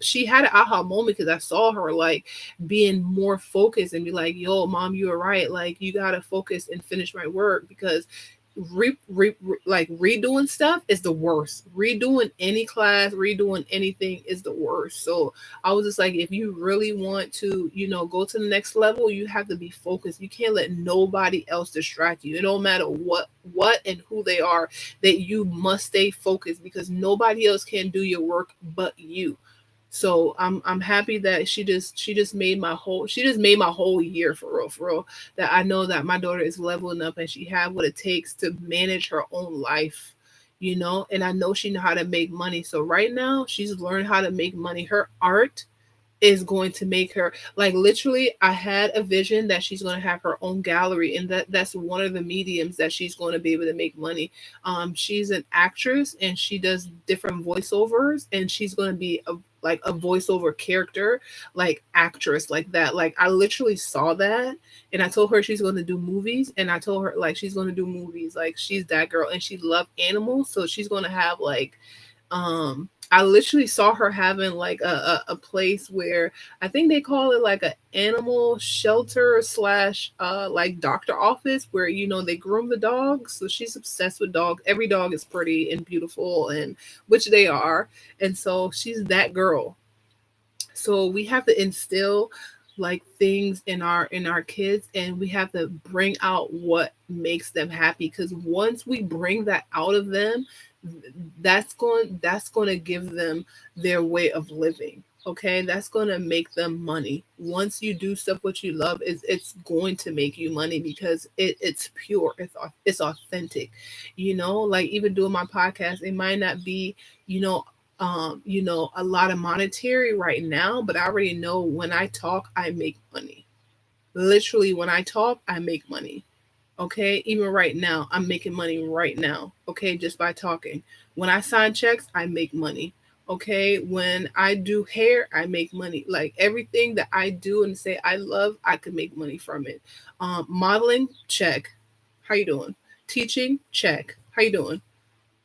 S2: she had an aha moment, because I saw her like being more focused, and be like, yo, mom, you were right. Like, you got to focus and finish my work, because like redoing stuff is the worst. Redoing any class, redoing anything is the worst. So I was just like, if you really want to, go to the next level, you have to be focused. You can't let nobody else distract you. It don't matter what and who they are, that you must stay focused, because nobody else can do your work but you. So I'm happy that she just made my whole year, for real, that I know that my daughter is leveling up, and she have what it takes to manage her own life, and I know she know how to make money. So right now she's learned how to make money. Her art is going to make her, like, literally, I had a vision that she's going to have her own gallery, and that's one of the mediums that she's going to be able to make money. She's an actress, and she does different voiceovers, and she's going to be a voiceover character, like actress, like that. Like, I literally saw that, and I told her she's going to do movies, and I told her, like, she's going to do movies, like, she's that girl, and she loves animals, so she's going to have, like, I literally saw her having like a place where I think they call it like an animal shelter slash like doctor office, where they groom the dogs. So she's obsessed with dogs. Every dog is pretty and beautiful, and which they are. And so she's that girl. So we have to instill like things in our kids, and we have to bring out what makes them happy, because once we bring that out of them, that's going to give them their way of living. Okay, that's going to make them money. Once you do stuff what you love, it's going to make you money, because it's pure, it's authentic. Like even doing my podcast, it might not be, you know a lot of monetary right now, but I already know when I talk, I make money. Literally, when I talk, I make money. Okay, even right now, I'm making money right now. Okay, just by talking. When I sign checks, I make money. Okay, when I do hair, I make money. Like everything that I do and say I love, I could make money from it. Modeling, check. How you doing? Teaching, check. How you doing?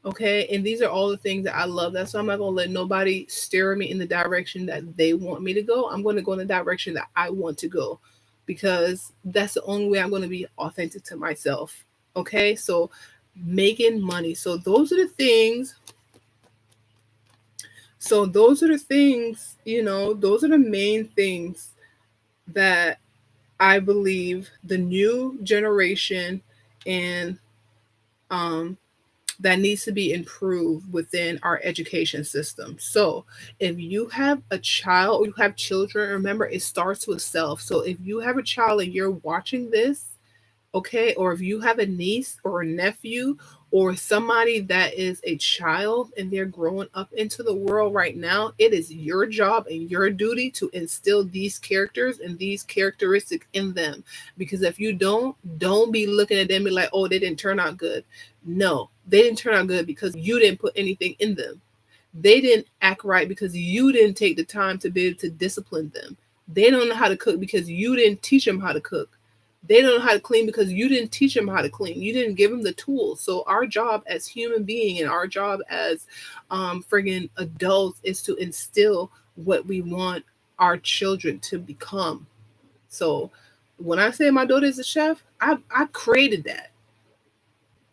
S2: Okay, and these are all the things that I love. That's why I'm not gonna let nobody steer me in the direction that they want me to go. I'm gonna go in the direction that I want to go, because that's the only way I'm gonna be authentic to myself. Okay, so making money. So those are the things. So those are the things. Those are the main things that I believe the new generation and um that needs to be improved within our education system. So, if you have a child or you have children, remember it starts with self. So, if you have a child and you're watching this, okay, or if you have a niece or a nephew or somebody that is a child and they're growing up into the world right now, it is your job and your duty to instill these characters and these characteristics in them. Because if you don't be looking at them and be like, oh, they didn't turn out good. No, they didn't turn out good because you didn't put anything in them. They didn't act right because you didn't take the time to be able to discipline them. They don't know how to cook because you didn't teach them how to cook. They don't know how to clean because you didn't teach them how to clean. You didn't give them the tools. So our job as human being and our job as friggin' adults is to instill what we want our children to become. So when I say my daughter is a chef, I created that.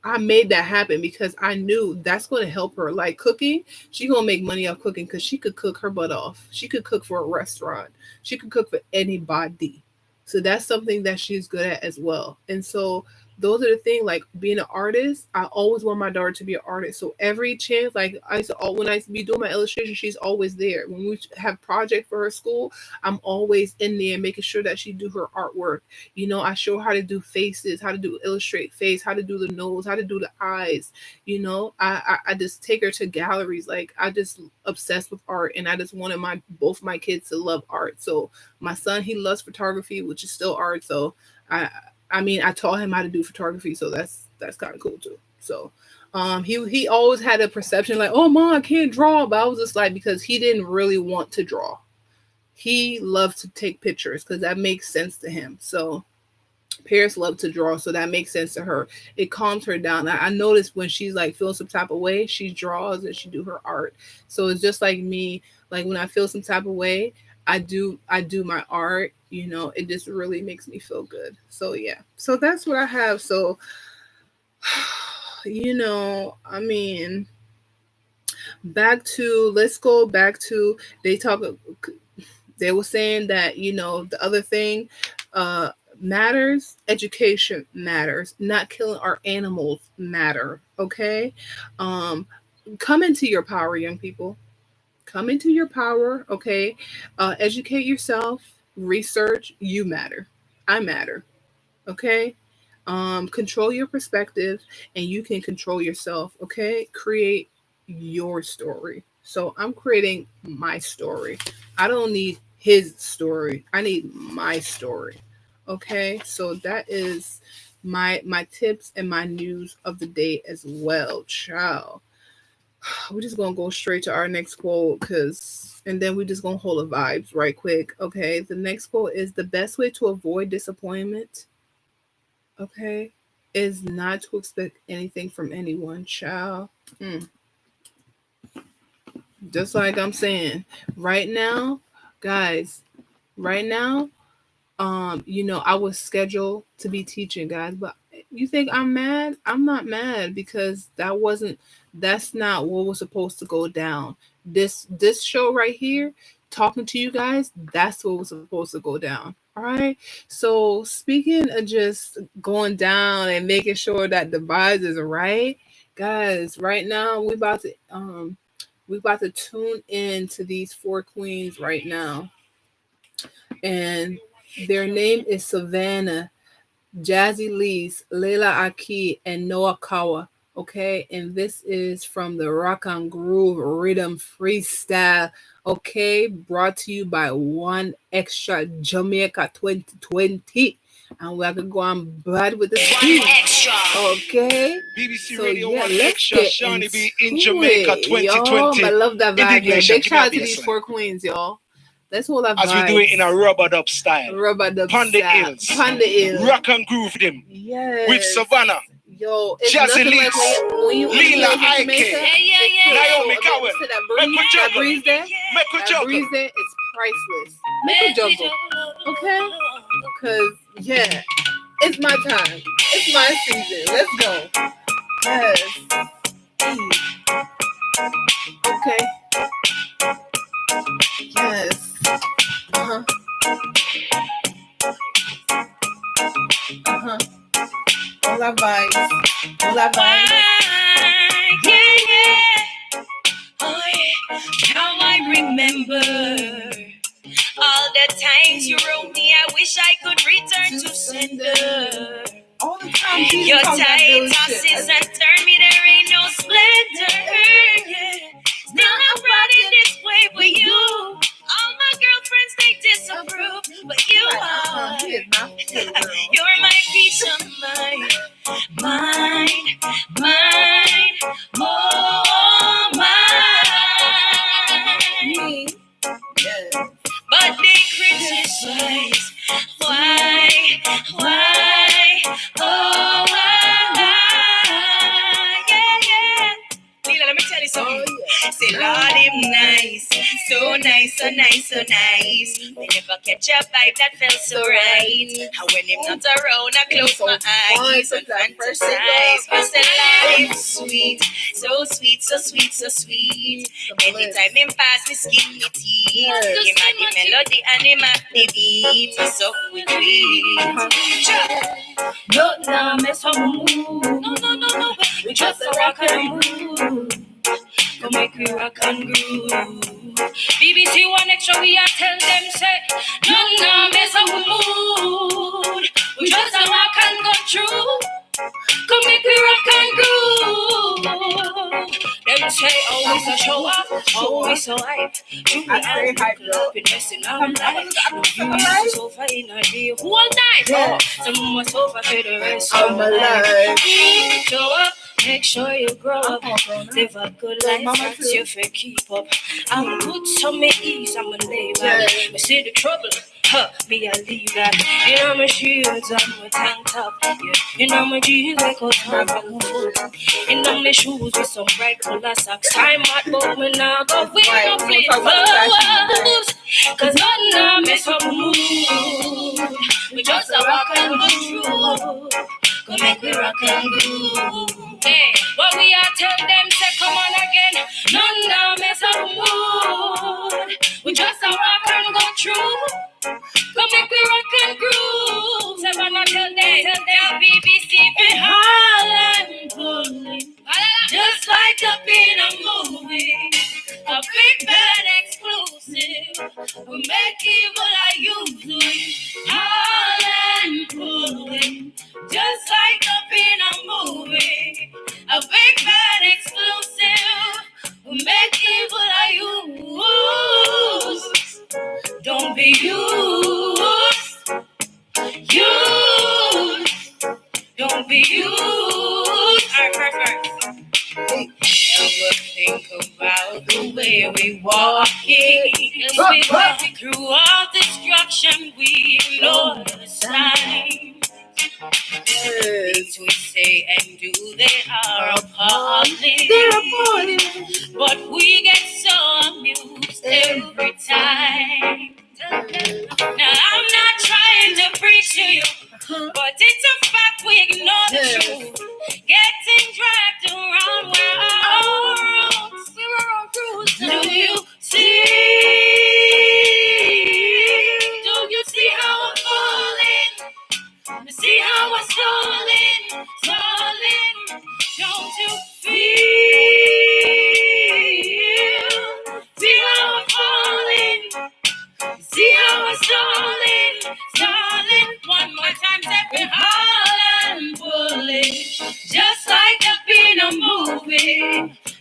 S2: I made that happen because I knew that's going to help her. Like cooking, she gonna make money off cooking because she could cook her butt off. She could cook for a restaurant. She could cook for anybody. So that's something that she's good at as well. And so those are the things. Like being an artist, I always want my daughter to be an artist. So every chance, like when I used to be doing my illustration, she's always there. When we have project for her school, I'm always in there making sure that she do her artwork. I show her how to do faces, how to do illustrate face, how to do the nose, how to do the eyes. I just take her to galleries. Like I just obsessed with art, and I just wanted my both my kids to love art. So my son, he loves photography, which is still art. So I I mean, I taught him how to do photography, so that's kind of cool too. So he always had a perception like, oh mom, I can't draw, but I was just like, because he didn't really want to draw. He loved to take pictures because that makes sense to him. So Paris loved to draw, so that makes sense to her. It calms her down. I noticed when she's like feeling some type of way, she draws and she do her art. So it's just like me. Like when I feel some type of way, I do my art. It just really makes me feel good. So yeah. So that's what I have. So I mean, let's go back to they were saying that the other thing uh matters, education matters, not killing our animals matter. Okay. um Come into your power, young people. Come into your power. Okay. Educate yourself. Research. You matter. I matter. Okay. Control your perspective, and you can control yourself. Okay. Create your story. So I'm creating my story. I don't need his story. I need my story. Okay. So that is my tips and my news of the day as well. Ciao. We're just gonna go straight to our next quote, and then we're just gonna hold the vibes right quick. Okay. The next quote is: the best way to avoid disappointment, okay, is not to expect anything from anyone. Child. Mm. Just like I'm saying, right now, guys, right now, I was scheduled to be teaching, guys, but you think I'm mad? I'm not mad, because that's not what was supposed to go down. This show right here, talking to you guys, that's what was supposed to go down. All right. So speaking of just going down and making sure that the vibes is right, guys, right now we about to tune in to these four queens right now. And their name is Savannah, Jazzy Lees, Layla Aki, and Noah Kawa. Okay, and this is from the Rock and Groove Rhythm Freestyle. Okay, brought to you by One Extra Jamaica 2020. And we're gonna go on bad with the speed. Okay.
S1: BBC
S2: So
S1: Radio
S2: yeah,
S1: 1
S2: let's
S1: Extra,
S2: get
S1: Shawnee B in
S2: into
S1: Jamaica
S2: it, y'all.
S1: 2020.
S2: I love that vibe. Yo.
S1: Indignation,
S2: Big
S1: give me a
S2: shout out to these
S1: baseline.
S2: four queens, y'all. Let's hold that
S1: As we do it in a rubber dub style.
S2: rubber dub
S1: Panda
S2: style.
S1: Hills.
S2: Panda Hills.
S1: Rock and groove them.
S2: Yes.
S1: With Savannah.
S2: Yo, it's
S1: Jazzy
S2: nothing like
S1: Lees,
S2: when you
S1: Lila
S2: in
S1: Ike,
S2: Jamaica.
S1: Naomi Cowan.
S2: So that
S1: Make
S2: breeze,
S1: we juggle.
S2: that breeze there,
S1: Make we
S2: that
S1: juggle.
S2: breeze there is priceless. Make a juggle, okay? Because yeah, it's my time. It's my season. Let's go. Yes. Okay. Yes. Uh-huh. Uh-huh. All our vibes. All our vibes.
S3: Yeah. Oh yeah. Now I remember all the times you wrote me. I wish I could return to sender.
S2: All the time.
S3: Your tight tosses and turn me. There ain't no splendor. Yeah. Still I'm running this way with you. All my girlfriends they disapprove, but you are. You're my peace of mind, mine, oh mine. But they criticize why, oh why, yeah. Lila, let me tell you something. Say, Lord, him nice, so nice, so nice, so nice. We never catch a vibe that felt so right. And when him not around, I close my eyes and fantasize. Cause the life sweet, so sweet, so sweet, so sweet. Anytime him pass me skin, me teeth. Him and the melody and him at the beat. So we no, mess up mood. No. We just a rock and move. Go make me rock and groove. BBC One Extra, we are tell them say, no, mess up mood. We just a rock and go through. Come make me rock and groove. Them say always a show off, always so hype. You be hype up, investing on life. You used to sofa in a day, whole night. Some more sofa for the rest of my life. Show up. Make sure you grow up, live a good life, that's you for keep up. I'm good, so me ease, I'm a labor. Me see the trouble, me I leave that. You know my shoes, I'm a tank top. Yeah. You know my jeans, I got time from the foot. You know my shoes with some bright color socks. I'm hot, but me now go with no flip flops. Cause nothing now mess up mood. We just a walk and go through. Go make me rock and groove. Hey, what we are tell them, say come on again. None now mess up mood. We just a rock and go through. Come make me rock and groove. Say when I tell them, BBC be Holland pulling. Just like up in a movie. A big bad exclusive. We make evil I usually. Holland pulling. Just like up in a movie. A big bad exclusive. We make evil I use. Don't be used. Don't be used. Ever think about the way we walking? As we went through all destruction, we ignore the signs. Things we say and do, they are appalling. But we get so amused every time. Now I'm not trying to preach to you, but it's a fact we ignore the truth. Getting dragged around where our roots. Do you see?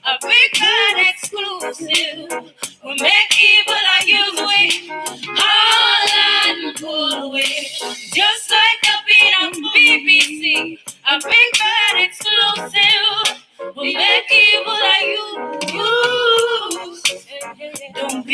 S3: A big bad exclusive. We make evil a use way. All and pull away. Just like the beat on BBC. A big bad exclusive. We make evil a use